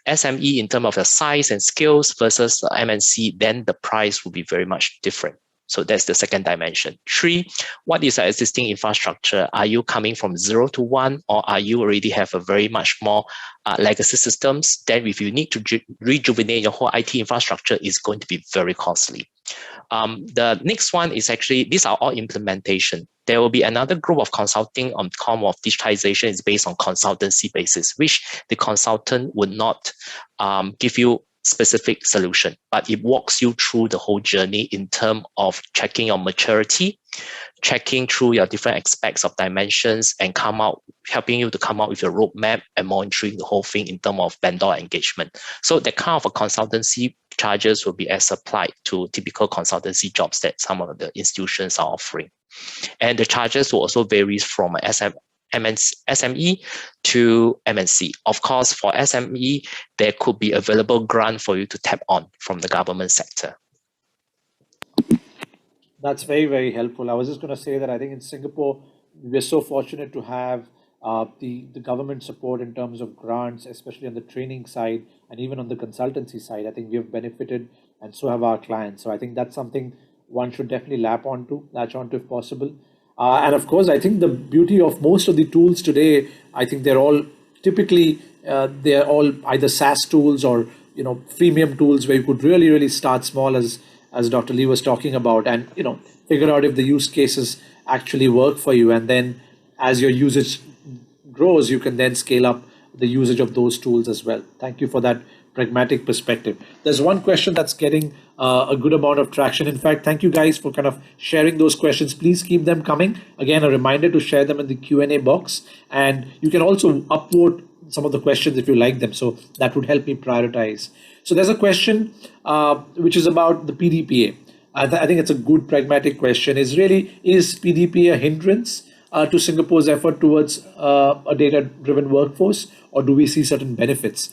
SME in terms of the size and skills versus MNC, then the price will be very much different. So that's the second dimension. 3, what is the existing infrastructure? Are you coming from 0 to 1, or are you already have a very much more legacy systems? Then if you need to rejuvenate your whole IT infrastructure, it's going to be very costly. The next one is actually, these are all implementation. There will be another group of consulting on form of digitization is based on consultancy basis, which the consultant would not give you specific solution, but it walks you through the whole journey in terms of checking your maturity, checking through your different aspects of dimensions, and helping you to come out with your roadmap and monitoring the whole thing in terms of vendor engagement. So the kind of a consultancy charges will be as applied to typical consultancy jobs that some of the institutions are offering. And the charges will also vary from SME to MNC. Of course, for SME, there could be available grant for you to tap on from the government sector. That's very, very helpful. I was just going to say that I think in Singapore, we're so fortunate to have the government support in terms of grants, especially on the training side and even on the consultancy side. I think we have benefited, and so have our clients. So I think that's something one should definitely latch onto if possible. And of course, I think the beauty of most of the tools today, I think they're all typically they're all either SaaS tools or freemium tools where you could really, really start small, as Dr. Lee was talking about, and figure out if the use cases actually work for you, and then as your usage grows, you can then scale up the usage of those tools as well. Thank you for that pragmatic perspective. There's one question that's getting a good amount of traction. In fact, thank you guys for kind of sharing those questions. Please keep them coming. Again, a reminder to share them in the Q&A box, and you can also upvote some of the questions if you like them. So that would help me prioritize. So there's a question which is about the PDPA. I think it's a good pragmatic question. Is PDPA a hindrance to Singapore's effort towards a data-driven workforce, or do we see certain benefits?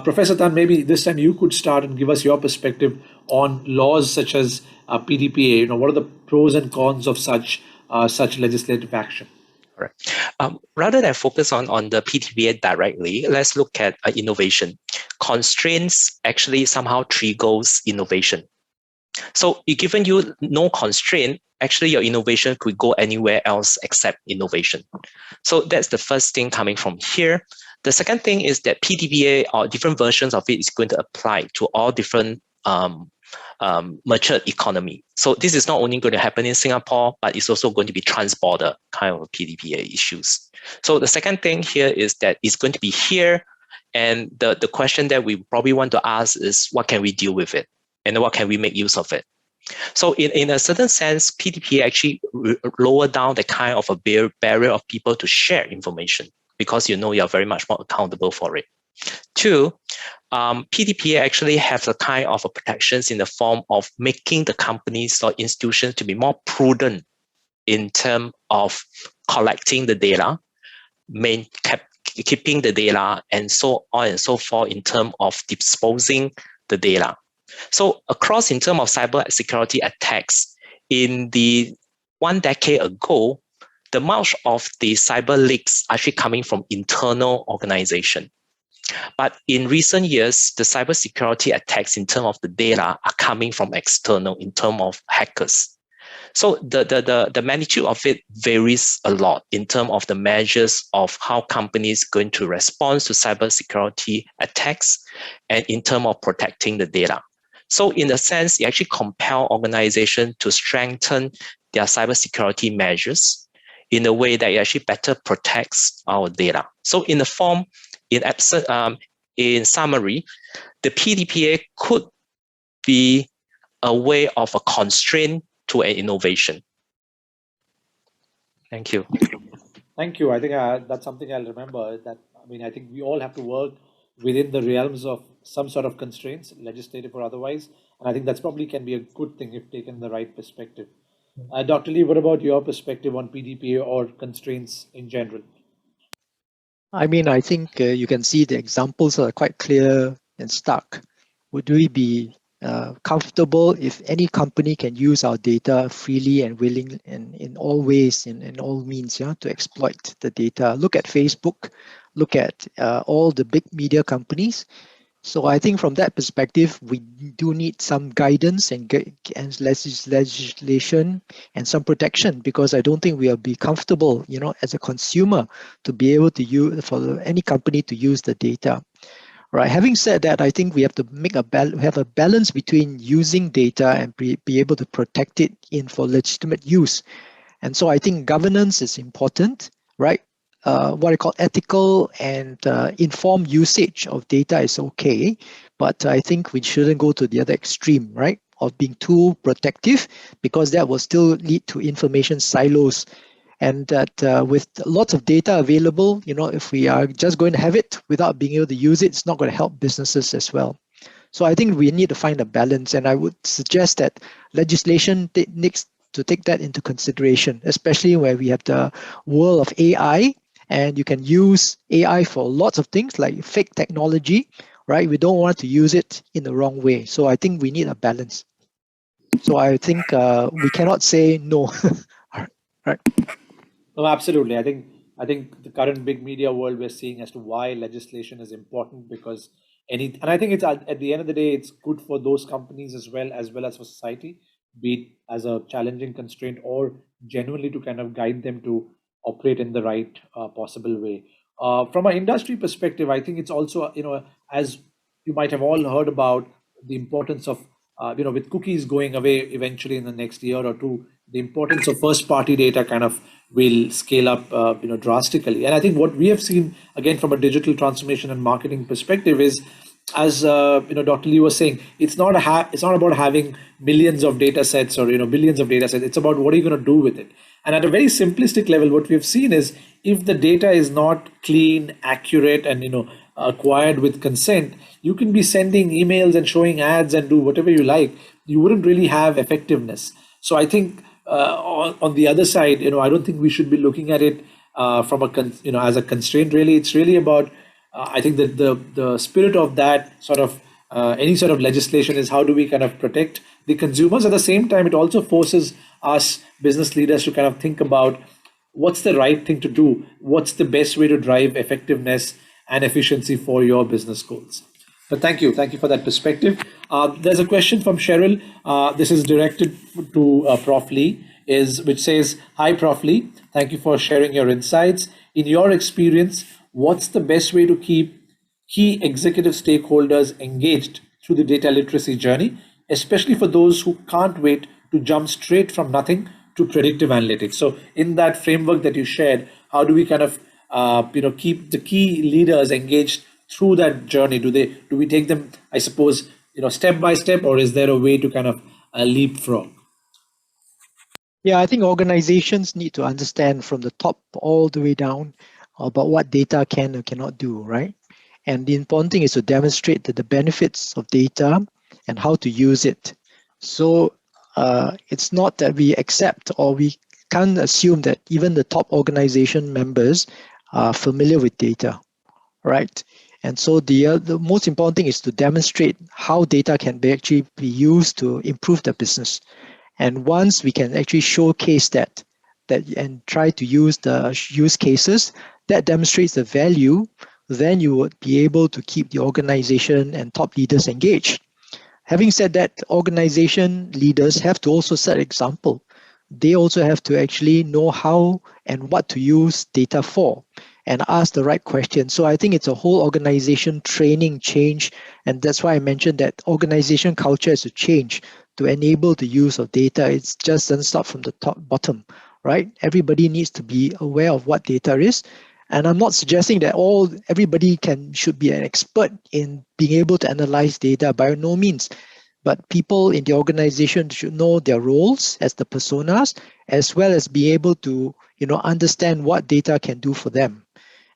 Professor Tan, maybe this time you could start and give us your perspective on laws such as PDPA. What are the pros and cons of such legislative action? Right. Rather than focus on the PDPA directly, let's look at innovation. Constraints actually somehow triggers innovation. So given you no constraint, actually your innovation could go anywhere else except innovation. So that's the first thing coming from here. The second thing is that PDPA or different versions of it is going to apply to all different mature economy. So this is not only going to happen in Singapore, but it's also going to be trans-border kind of PDPA issues. So the second thing here is that it's going to be here. And the question that we probably want to ask is, what can we deal with it? And what can we make use of it? So in a certain sense, PDPA actually lower down the kind of a barrier of people to share information, because you're very much more accountable for it. 2, PDPA actually has a kind of a protections in the form of making the companies or institutions to be more prudent in terms of collecting the data, keeping the data, and so on and so forth in terms of disposing the data. So across in terms of cyber security attacks, in the 1 decade ago, the much of the cyber leaks actually coming from internal organization. But in recent years, the cybersecurity attacks in terms of the data are coming from external in terms of hackers. So the magnitude of it varies a lot in terms of the measures of how companies going to respond to cybersecurity attacks and in terms of protecting the data. So in a sense, it actually compel organizations to strengthen their cybersecurity measures in a way that it actually better protects our data. So in summary, the PDPA could be a way of a constraint to an innovation. Thank you. Thank you. I think that's something I'll remember. I think we all have to work within the realms of some sort of constraints, legislative or otherwise. And I think that's probably can be a good thing if taken in the right perspective. Dr. Lee, what about your perspective on PDPA or constraints in general? I mean, I think you can see the examples are quite clear and stark. Would we be comfortable if any company can use our data freely and willing and in all ways, in all means, to exploit the data? Look at Facebook, look at all the big media companies. So I think from that perspective, we do need some guidance and legislation and some protection, because I don't think we'll be comfortable, as a consumer, to be able to use for any company to use the data. Right. Having said that, I think we have to have a balance between using data and be able to protect it for legitimate use. And so I think governance is important, right? What I call ethical and informed usage of data is okay, but I think we shouldn't go to the other extreme, right? Of being too protective, because that will still lead to information silos. And that with lots of data available, if we are just going to have it without being able to use it, it's not going to help businesses as well. So I think we need to find a balance, and I would suggest that legislation needs to take that into consideration, especially where we have the world of AI, and you can use AI for lots of things like fake technology, right? We don't want to use it in the wrong way. So I think we need a balance. So I think we cannot say no. Right. No, absolutely. I think the current big media world we're seeing as to why legislation is important, because and I think it's at the end of the day, it's good for those companies as well as for society, be it as a challenging constraint or genuinely to kind of guide them to operate in the right possible way. From an industry perspective, I think it's also, as you might have all heard about the importance of with cookies going away eventually in the next year or two, the importance of first party data kind of will scale up drastically. And I think what we have seen again from a digital transformation and marketing perspective is, as Dr. Lee was saying, it's not about having millions of data sets or billions of data sets. It's about what are you going to do with it. And at a very simplistic level, what we've seen is, if the data is not clean, accurate, and acquired with consent, you can be sending emails and showing ads and do whatever you like. You wouldn't really have effectiveness. So I think on the other side, I don't think we should be looking at it from as a constraint. Really, it's really about I think that the spirit of that sort of any sort of legislation is, how do we kind of protect the consumers? At the same time, it also forces us business leaders to kind of think about what's the right thing to do, what's the best way to drive effectiveness and efficiency for your business goals. But thank you for that perspective. There's a question from Cheryl. This is directed to Prof. Lee, which says, "Hi, Prof. Lee. Thank you for sharing your insights. In your experience, what's the best way to keep key executive stakeholders engaged through the data literacy journey, especially for those who can't wait to jump straight from nothing to predictive analytics?" So in that framework that you shared, how do we kind of keep the key leaders engaged through that journey? Do we take them, I suppose, step by step, or is there a way to kind of leapfrog? Yeah, I think organizations need to understand from the top all the way down about what data can or cannot do, right? And the important thing is to demonstrate that the benefits of data and how to use it. So it's not that we accept, or we can't assume that even the top organization members are familiar with data, right? And so the most important thing is to demonstrate how data can actually be used to improve the business. And once we can actually showcase that and try to use the use cases that demonstrates the value, then you would be able to keep the organization and top leaders engaged. Having said that, organization leaders have to also set example. they also have to actually know how and what to use data for and ask the right questions. So I think it's a whole organization training change. And that's why I mentioned that organization culture has to change to enable the use of data. It just doesn't start from the top bottom, right? Everybody needs to be aware of what data is. And I'm not suggesting that everybody should be an expert in being able to analyze data, by no means. But people in the organization should know their roles as the personas, as well as be able to, understand what data can do for them.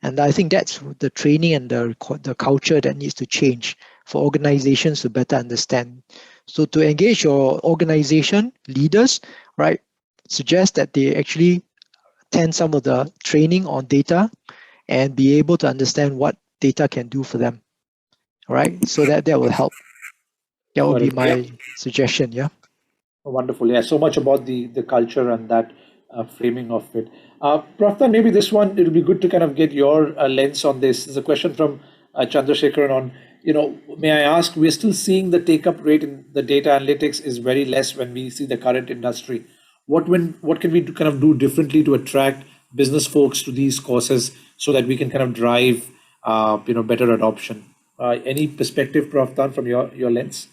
And I think that's the training and the culture that needs to change for organizations to better understand. So to engage your organization leaders, right, suggest that they actually attend some of the training on data and be able to understand what data can do for them. Right. So that will help. That will Got be it. Yeah. my suggestion. Yeah. Wonderful. Yeah, so much about the culture and that framing of it. Prafta, maybe this one, it'll be good to kind of get your lens on this. There's a question from Chandrasekharan on, may I ask, we're still seeing the take-up rate in the data analytics is very less when we see the current industry. What can we kind of do differently to attract business folks to these courses so that we can kind of drive, better adoption? Any perspective, Prafta, from your lens?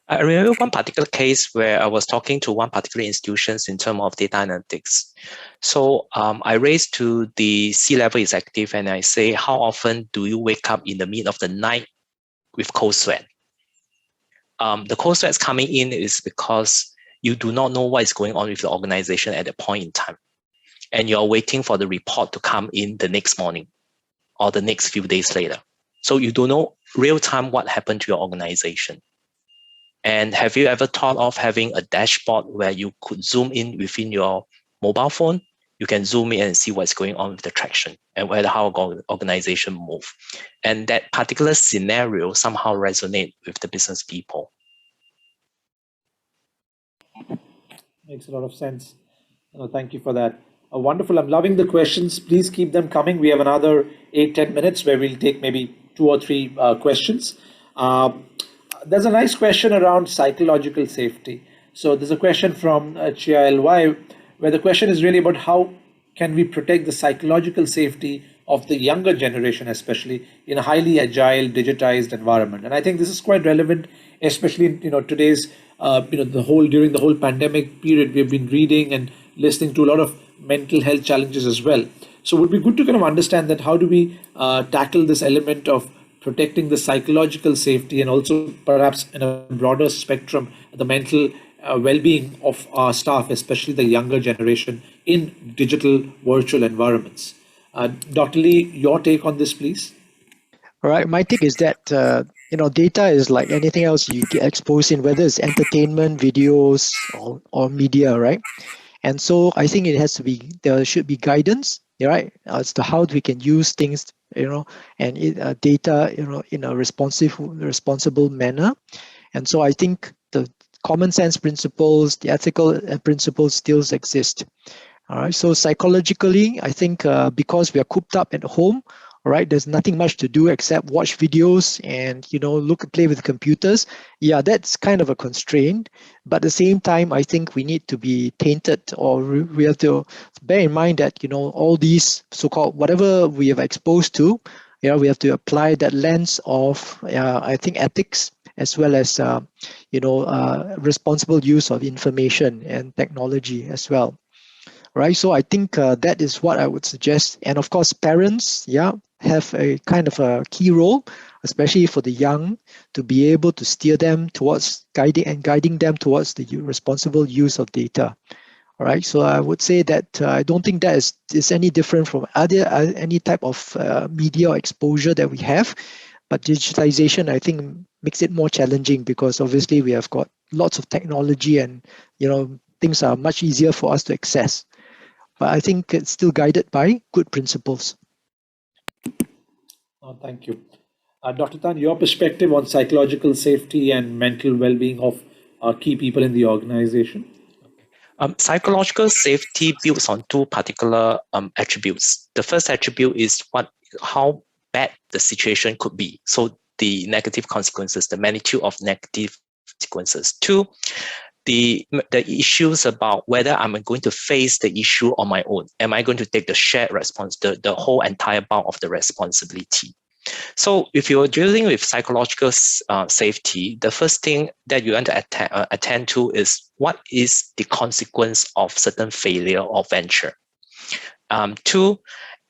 I remember one particular case where I was talking to one particular institutions in terms of data analytics. So I raised to the C-level executive and I say, how often do you wake up in the middle of the night with cold sweat? The cold sweat coming in is because you do not know what is going on with the organization at that point in time. And you're waiting for the report to come in the next morning or the next few days later. So you don't know real time what happened to your organization. And have you ever thought of having a dashboard where you could zoom in within your mobile phone? You can zoom in and see what's going on with the traction and how organization move. And that particular scenario somehow resonate with the business people. Makes a lot of sense. Thank you for that. Wonderful. I'm loving the questions. Please keep them coming. We have another 8-10 minutes where we'll take maybe 2 or 3 questions. Uh, there's a nice question around psychological safety. So there's a question from Chia LY where the question is really about how can we protect the psychological safety of the younger generation, especially in a highly agile, digitized environment. And I think this is quite relevant, especially in today's during the whole pandemic period. We've been reading and listening to a lot of mental health challenges as well. So it would be good to kind of understand that how do we tackle this element of protecting the psychological safety and also perhaps in a broader spectrum the mental well-being of our staff, especially the younger generation in digital virtual environments. Dr. Lee, your take on this, please. All right. My take is that data is like anything else you get exposed in, whether it's entertainment, videos, or media, right? And so I think there should be guidance, right, as to how we can use things, and data, in a responsible manner. And so I think the common sense principles, the ethical principles still exist. All right. So psychologically, I think because we are cooped up at home, all right, there's nothing much to do except watch videos and play with computers. Yeah, that's kind of a constraint. But at the same time, I think we need to be tainted, or we have to bear in mind that all these so-called whatever we have exposed to, we have to apply that lens of I think ethics as well as responsible use of information and technology as well. Right. So I think that is what I would suggest. And of course, parents, have a kind of a key role, especially for the young, to be able to steer them towards guiding them towards the responsible use of data. All right. So I would say that I don't think that is any different from any type of media or exposure that we have. But digitalization, I think, makes it more challenging because obviously we have got lots of technology and things are much easier for us to access. But I think it's still guided by good principles. Thank you. Dr. Tan, your perspective on psychological safety and mental well-being of key people in the organization? Psychological safety builds on 2 particular attributes. The first attribute is how bad the situation could be. So the negative consequences, the magnitude of negative consequences. 2, the issues about whether I'm going to face the issue on my own. Am I going to take the shared response, the whole entire bulk of the responsibility? So if you're dealing with psychological safety, the first thing that you want to attend to is what is the consequence of certain failure or venture. Two,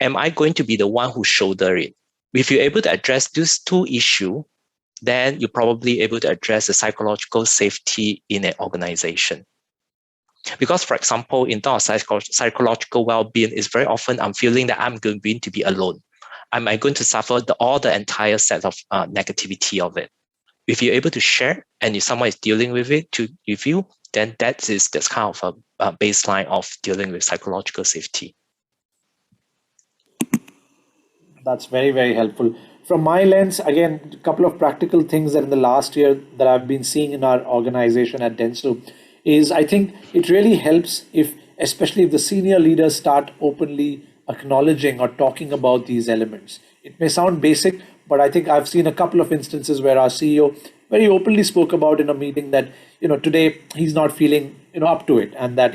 am I going to be the one who shoulder it? If you're able to address these two issues, then you're probably able to address the psychological safety in an organization. Because, for example, in terms of psychological well-being, is very often I'm feeling that I'm going to be alone. Am I going to suffer all the entire set of negativity of it? If you're able to share and if someone is dealing with it with you, then that's kind of a baseline of dealing with psychological safety. That's very, very helpful. From my lens, again, a couple of practical things that in the last year that I've been seeing in our organization at Dentsu is I think it really helps if, especially if the senior leaders start openly acknowledging or talking about these elements. It may sound basic, but I think I've seen a couple of instances where our CEO very openly spoke about in a meeting that, today he's not feeling, up to it. And that,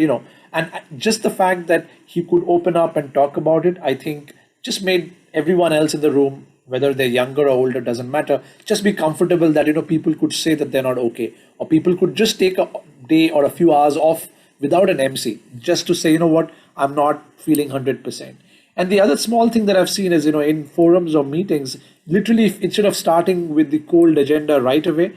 and just the fact that he could open up and talk about it, I think just made everyone else in the room, whether they're younger or older, doesn't matter, just be comfortable that, people could say that they're not okay, or people could just take a day or a few hours off without an MC, just to say, what, I'm not feeling 100%. And the other small thing that I've seen is, in forums or meetings, literally, instead of starting with the cold agenda right away,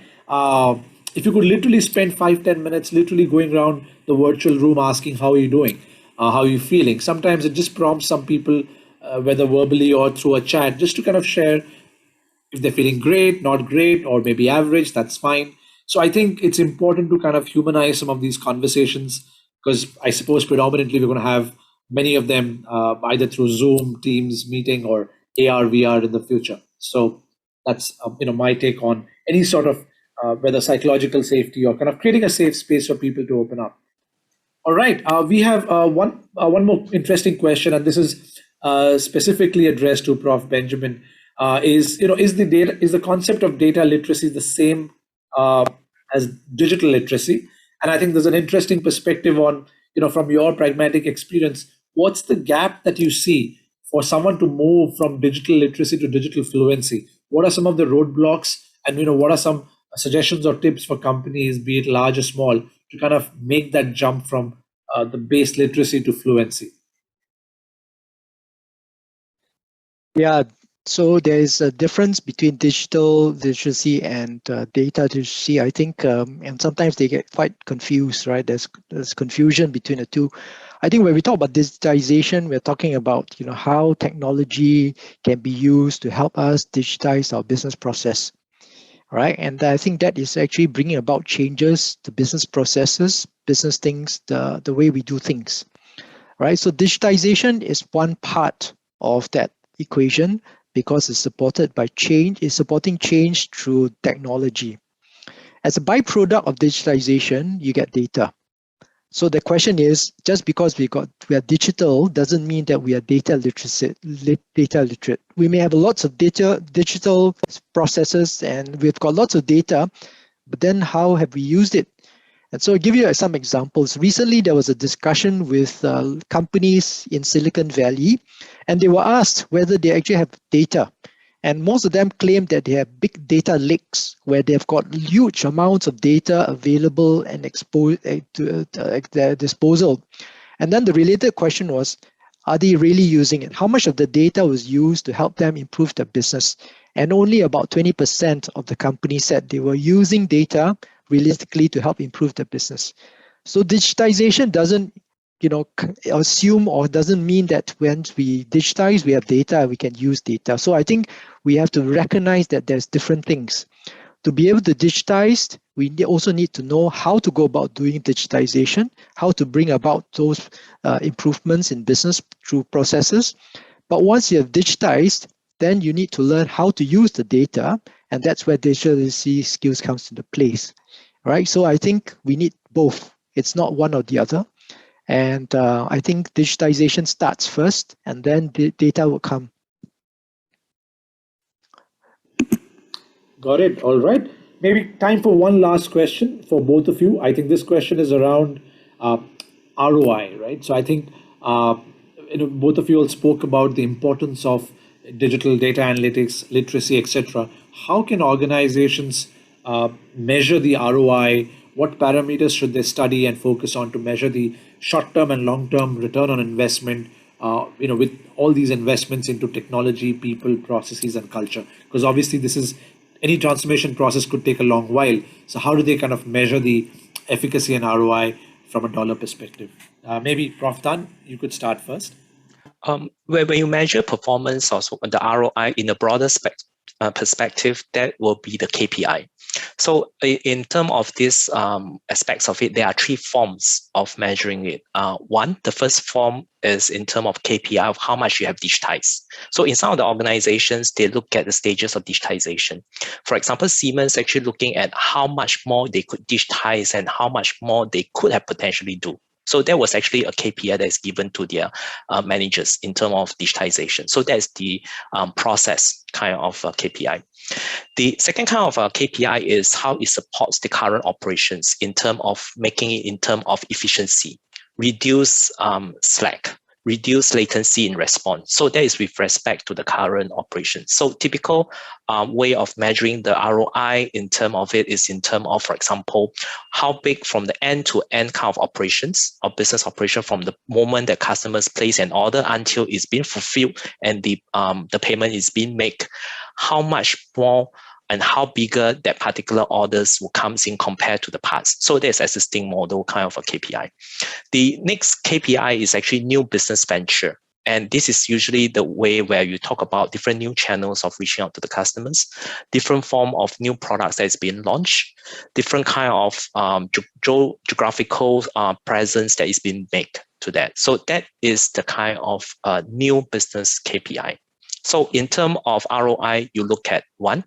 if you could literally spend 5-10 minutes literally going around the virtual room asking, how are you doing? How are you feeling? Sometimes it just prompts some people, whether verbally or through a chat, just to kind of share if they're feeling great, not great, or maybe average, that's fine. So I think it's important to kind of humanize some of these conversations, because I suppose predominantly we're going to have many of them either through Zoom, Teams meeting, or AR, VR in the future. So that's my take on any sort of whether psychological safety or kind of creating a safe space for people to open up. All right, we have one more interesting question, and this is specifically addressed to Prof. Benjamin. Is the concept of data literacy the same as digital literacy? And I think there's an interesting perspective on, from your pragmatic experience, what's the gap that you see for someone to move from digital literacy to digital fluency? What are some of the roadblocks, and what are some suggestions or tips for companies, be it large or small, to kind of make that jump from the base literacy to fluency? Yeah, so there is a difference between digital literacy and data literacy, I think, and sometimes they get quite confused, right? There's confusion between the two. I think when we talk about digitization, we're talking about how technology can be used to help us digitize our business process, right? And I think that is actually bringing about changes to business processes, business things, the way we do things, right? So digitization is one part of that equation because it's supported by change, it's supporting change through technology. As a byproduct of digitization, you get data. So the question is, just because we are digital doesn't mean that we are data literate. We may have lots of digital processes, and we've got lots of data, but then how have we used it? And so I'll give you some examples. Recently, there was a discussion with companies in Silicon Valley, and they were asked whether they actually have data. And most of them claim that they have big data lakes where they've got huge amounts of data available and exposed to their disposal. And then the related question was, are they really using it? How much of the data was used to help them improve their business? And only about 20% of the company said they were using data realistically to help improve their business. So digitization doesn't assume or doesn't mean that when we digitize, we have data and we can use data. So I think we have to recognize that there's different things. To be able to digitize, we also need to know how to go about doing digitization, how to bring about those improvements in business through processes. But once you have digitized, then you need to learn how to use the data, and that's where digital literacy skills comes into place, right? So I think we need both. It's not one or the other. And I think digitization starts first, and then the data will come. Got it. All right. Maybe time for one last question for both of you. I think this question is around uh, ROI, right? So I think both of you all spoke about the importance of digital data analytics, literacy, etc. How can organizations measure the ROI? What parameters should they study and focus on to measure the short-term and long-term return on investment? With all these investments into technology, people, processes, and culture, because obviously this is any transformation process could take a long while. So how do they kind of measure the efficacy and ROI from a dollar perspective? Maybe Prof. Tan, you could start first. When you measure performance or the ROI in a broader perspective, that will be the KPI. So in terms of these aspects of it, there are three forms of measuring it. One, the first form is in terms of KPI of how much you have digitized. So in some of the organizations, they look at the stages of digitization. For example, Siemens actually looking at how much more they could digitize and how much more they could have potentially do. So that was actually a KPI that is given to their managers in terms of digitization. So that's the process kind of KPI. The second kind of KPI is how it supports the current operations in terms of making it in terms of efficiency, reduce slack, reduce latency in response. So that is with respect to the current operations. So typical way of measuring the ROI in terms of it is in terms of, for example, how big from the end-to-end kind of operations or business operation from the moment that customers place an order until it's been fulfilled and the payment is being made, how much more and how bigger that particular orders will come in compared to the past. So there's existing model kind of a KPI. The next KPI is actually new business venture. And this is usually the way where you talk about different new channels of reaching out to the customers, different form of new products that is being launched, different kind of geographical presence that is being made to that. So that is the kind of new business KPI. So in terms of ROI, you look at one,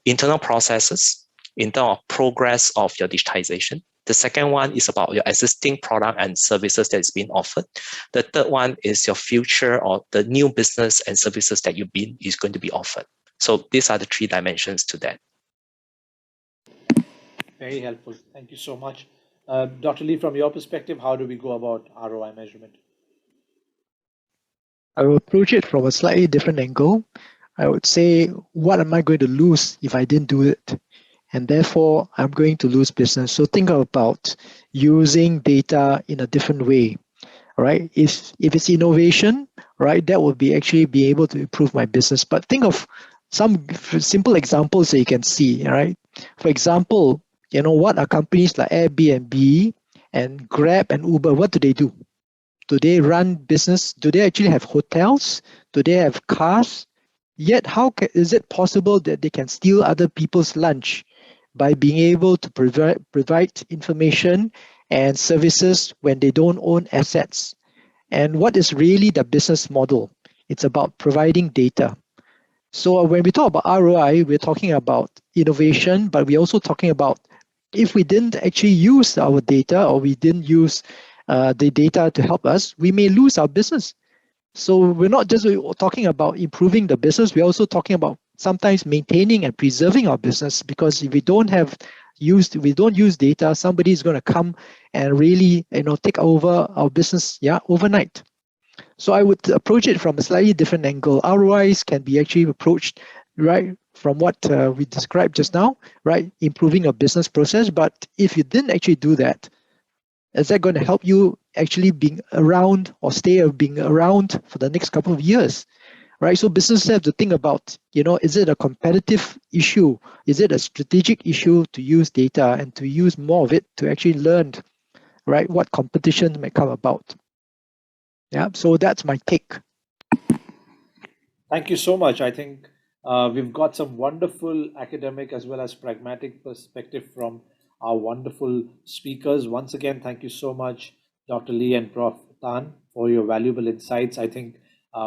internal processes, in terms of progress of your digitization. The second one is about your existing product and services that is being offered. The third one is your future or the new business and services that is going to be offered. So these are the three dimensions to that. Very helpful. Thank you so much. Dr. Lee, from your perspective, how do we go about ROI measurement? I will approach it from a slightly different angle. I would say, what am I going to lose if I didn't do it? And therefore, I'm going to lose business. So think about using data in a different way, right? If it's innovation, right, that would be actually be able to improve my business. But think of some simple examples that you can see, right? For example, what are companies like Airbnb and Grab and Uber, what do? Do they run business? Do they actually have hotels? Do they have cars? Yet, how is it possible that they can steal other people's lunch by being able to provide information and services when they don't own assets? And what is really the business model? It's about providing data. So when we talk about ROI, we're talking about innovation, but we're also talking about if we didn't actually use our data or we didn't use the data to help us, we may lose our business. So we're not just talking about improving the business, we're also talking about sometimes maintaining and preserving our business, because if we don't use data, somebody is going to come and really take over our business overnight. So I would approach it from a slightly different angle. ROIs can be actually approached right from what we described just now, right? Improving a business process. But if you didn't actually do that, is that going to help you actually being around or being around for the next couple of years, right? So businesses have to think about, is it a competitive issue? Is it a strategic issue to use data and to use more of it to actually learn, right, what competition may come about? Yeah, so that's my take. Thank you so much. I think we've got some wonderful academic as well as pragmatic perspective from our wonderful speakers. Once again, thank you so much, Dr. Lee and Prof. Tan, for your valuable insights. I think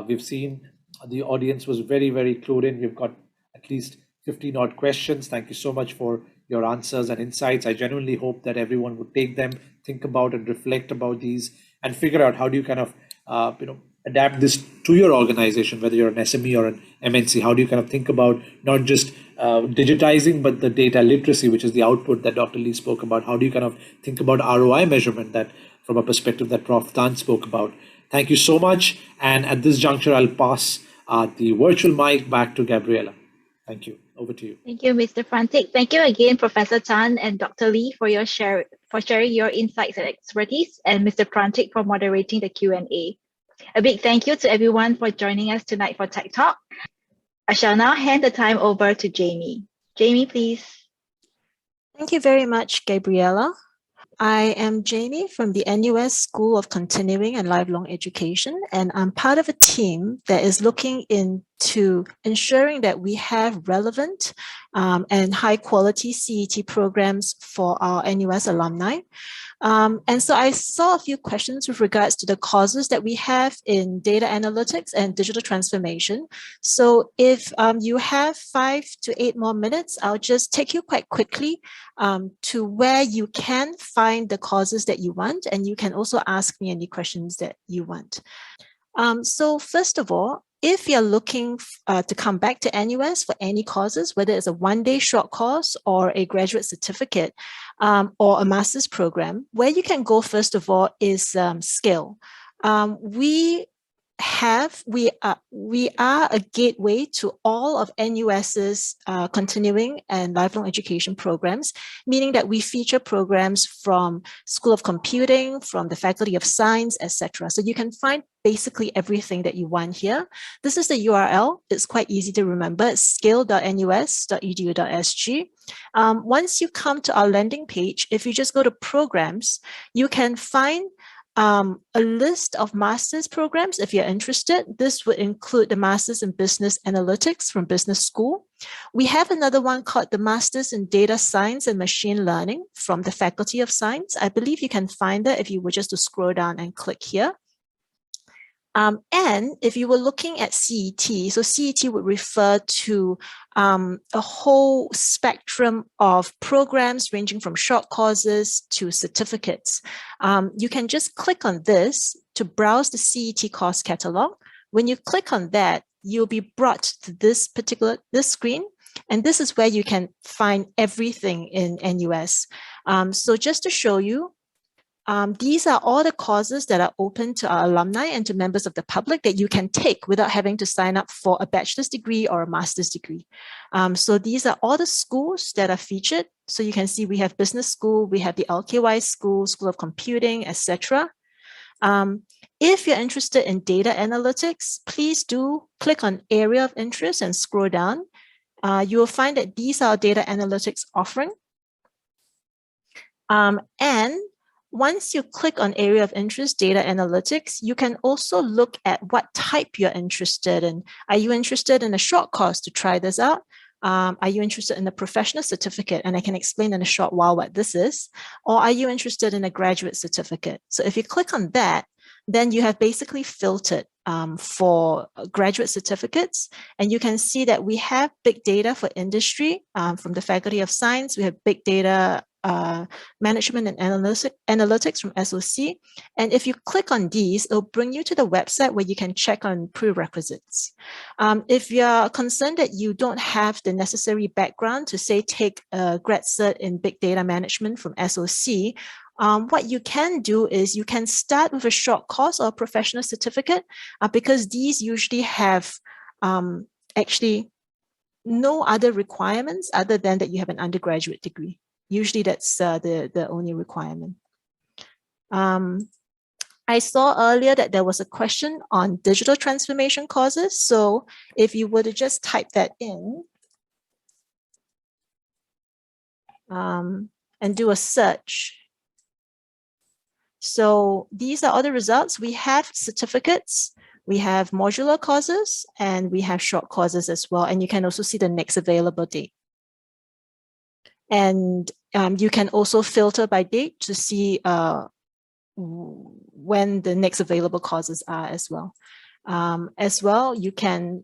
we've seen the audience was very, very clued in. We've got at least 15 odd questions. Thank you so much for your answers and insights. I genuinely hope that everyone would take them, think about and reflect about these, and figure out how do you kind of adapt this to your organization, whether you're an SME or an MNC? How do you kind of think about not just digitizing, but the data literacy, which is the output that Dr. Lee spoke about? How do you kind of think about ROI measurement, that from a perspective that Prof. Tan spoke about? Thank you so much. And at this juncture, I'll pass the virtual mic back to Gabriela. Thank you. Over to you. Thank you, Mr. Frantic. Thank you again, Professor Tan and Dr. Lee, for sharing your insights and expertise, and Mr. Frantic for moderating the Q&A. A big thank you to everyone for joining us tonight for Tech Talk. I shall now hand the time over to Jamie. Jamie, please. Thank you very much, Gabriela. I am Jamie from the NUS School of Continuing and Lifelong Education, and I'm part of a team that is looking into ensuring that we have relevant and high quality CET programs for our NUS alumni. And so I saw a few questions with regards to the courses that we have in data analytics and digital transformation. So if you have 5 to 8 more minutes, I'll just take you quite quickly to where you can find the courses that you want, and you can also ask me any questions that you want. So first of all, if you're looking to come back to NUS for any courses, whether it's a one-day short course or a graduate certificate or a master's program, where you can go first of all is Skill. We are a gateway to all of NUS's continuing and lifelong education programs, meaning that we feature programs from School of Computing, from the Faculty of Science, etc. So you can find basically everything that you want here. This is the URL. It's quite easy to remember. It's skill.nus.edu.sg. Once you come to our landing page, if you just go to programs, you can find a list of master's programs if you're interested. This would include the Masters in Business Analytics from Business School. We have another one called the Masters in Data Science and Machine Learning from the Faculty of Science. I believe you can find that if you were just to scroll down and click here. And if you were looking at CET, so CET would refer to a whole spectrum of programs ranging from short courses to certificates. You can just click on this to browse the CET course catalog. When you click on that, you'll be brought to this screen, and this is where you can find everything in NUS. So just to show you, these are all the courses that are open to our alumni and to members of the public that you can take without having to sign up for a bachelor's degree or a master's degree. So these are all the schools that are featured. So you can see we have Business School, we have the LKY School, School of Computing, etc. If you're interested in data analytics, please do click on Area of Interest and scroll down. You will find that these are data analytics offering. And once you click on Area of Interest, Data Analytics, you can also look at what type you're interested in. Are you interested in a short course to try this out? Are you interested in a professional certificate? And I can explain in a short while what this is. Or are you interested in a graduate certificate? So if you click on that, then you have basically filtered for graduate certificates. And you can see that we have big data for industry from the Faculty of Science. We have big data management and analytics from SOC. And if you click on these, it'll bring you to the website where you can check on prerequisites. If you're concerned that you don't have the necessary background to, say, take a grad cert in big data management from SOC, what you can do is you can start with a short course or a professional certificate because these usually have actually no other requirements other than that you have an undergraduate degree. Usually that's the only requirement. I saw earlier that there was a question on digital transformation courses. So if you were to just type that in and do a search. So these are all the results. We have certificates, we have modular courses, and we have short courses as well. And you can also see the next available date. And you can also filter by date to see when the next available courses are as well. You can,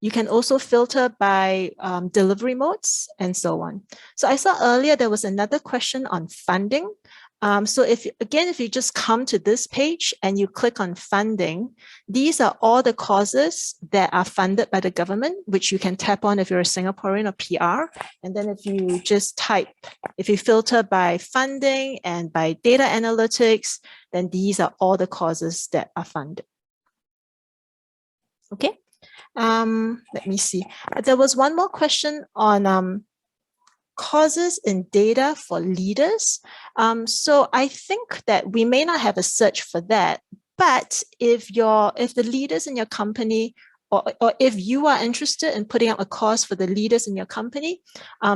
you can also filter by delivery modes and so on. So I saw earlier there was another question on funding. So if you just come to this page and you click on funding, these are all the causes that are funded by the government, which you can tap on if you're a Singaporean or PR. And then if you just if you filter by funding and by data analytics, then these are all the causes that are funded. Okay. Let me see. There was one more question on causes in data for leaders. So I think that we may not have a search for that, but if the leaders in your company, or if you are interested in putting up a cause for the leaders in your company,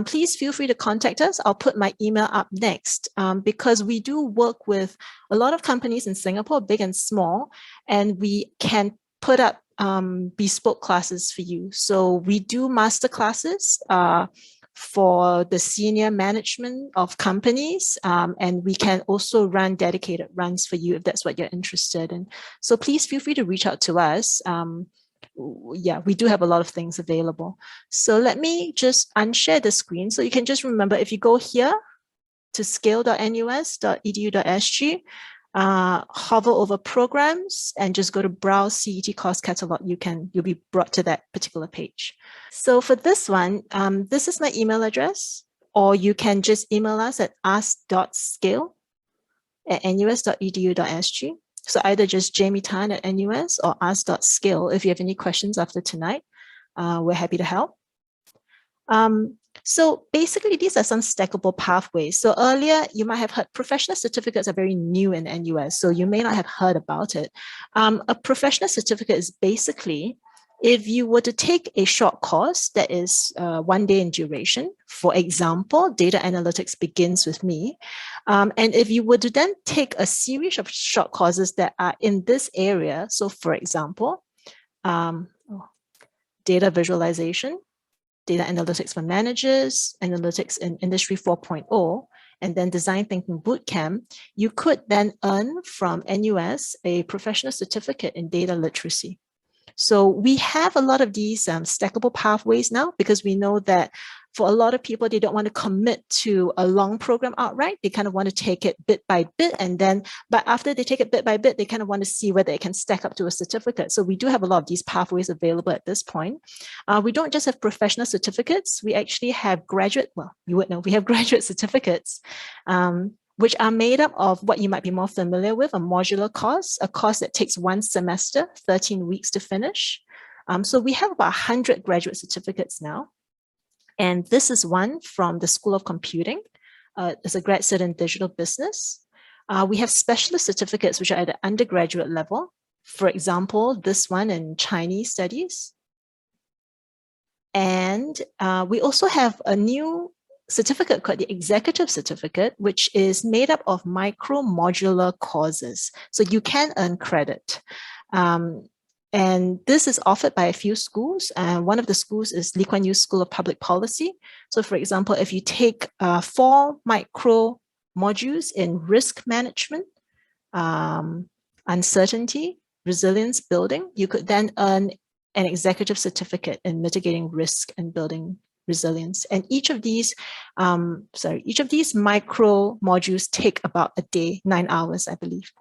please feel free to contact us. I'll put my email up next, because we do work with a lot of companies in Singapore, big and small, and we can put up bespoke classes for you. So we do master classes for the senior management of companies, and we can also run dedicated runs for you if that's what you're interested in. So please feel free to reach out to us. Yeah, we do have a lot of things available. So let me just unshare the screen. So you can just remember, if you go here to scale.nus.edu.sg, hover over programs and just go to browse CET course catalog, you'll be brought to that particular page. So for this one, this is my email address, or you can just email us at ask.scale@nus.edu.sg. So either just Jamie Tan at NUS or ask.scale. If you have any questions after tonight, we're happy to help. So basically, these are some stackable pathways. So earlier, you might have heard professional certificates are very new in NUS, so you may not have heard about it. A professional certificate is basically, if you were to take a short course that is 1 day in duration, for example, data analytics begins with me, and if you were to then take a series of short courses that are in this area, so for example, data visualization, data analytics for managers, analytics in Industry 4.0, and then design thinking bootcamp, you could then earn from NUS a professional certificate in data literacy. So we have a lot of these stackable pathways now, because we know that for a lot of people, they don't want to commit to a long program outright. They kind of want to take it bit by bit. And then, but after they take it bit by bit, they kind of want to see whether it can stack up to a certificate. So we do have a lot of these pathways available at this point. We don't just have professional certificates. We actually have graduate, well, you would know, we have graduate certificates, which are made up of what you might be more familiar with, a modular course, a course that takes 1 semester, 13 weeks to finish. So we have about 100 graduate certificates now. And this is one from the School of Computing. It's a grad cert in digital business. We have specialist certificates, which are at the undergraduate level. For example, this one in Chinese studies. And we also have a new certificate called the Executive Certificate, which is made up of micro-modular courses. So you can earn credit. And this is offered by a few schools. One of the schools is Lee Kuan Yew School of Public Policy. So for example, if you take 4 micro modules in risk management, uncertainty, resilience building, you could then earn an executive certificate in mitigating risk and building resilience. And each of these micro modules take about a day, 9 hours, I believe.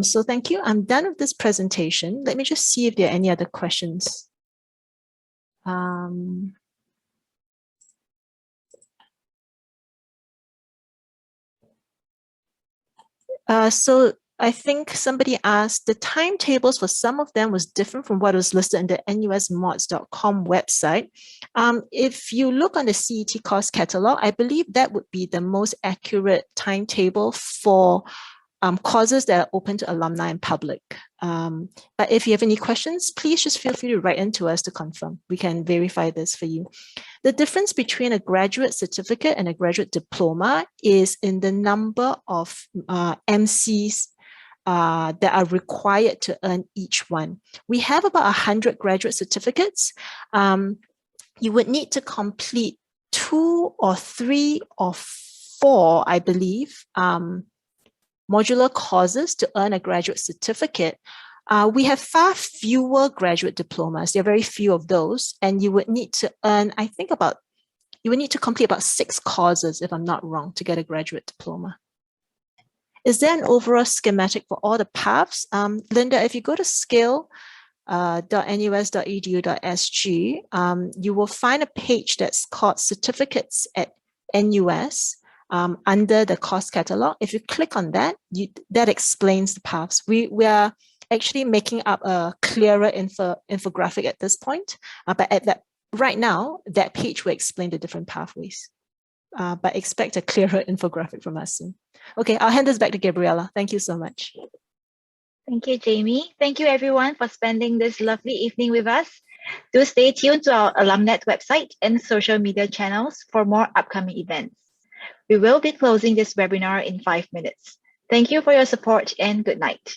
So thank you. I'm done with this presentation. Let me just see if there are any other questions. So I think somebody asked, the timetables for some of them was different from what was listed in the nusmods.com website. If you look on the CET course catalog, I believe that would be the most accurate timetable for courses that are open to alumni and public. But if you have any questions, please just feel free to write into us to confirm. We can verify this for you. The difference between a graduate certificate and a graduate diploma is in the number of MCs that are required to earn each one. We have about 100 graduate certificates. You would need to complete 2 or 3 or 4, I believe, modular courses to earn a graduate certificate. We have far fewer graduate diplomas. There are very few of those, and you would need to earn, I think you would need to complete about 6 courses, if I'm not wrong, to get a graduate diploma. is there an overall schematic for all the paths? Linda, if you go to skill, .nus.edu.sg, you will find a page that's called Certificates at NUS under the course catalog. If you click on that, that explains the paths. We are actually making up a clearer infographic at this point, but right now, that page will explain the different pathways. But expect a clearer infographic from us soon. Okay, I'll hand this back to Gabriella. Thank you so much. Thank you, Jamie. Thank you, everyone, for spending this lovely evening with us. Do stay tuned to our Alumnet website and social media channels for more upcoming events. We will be closing this webinar in 5 minutes. Thank you for your support and good night.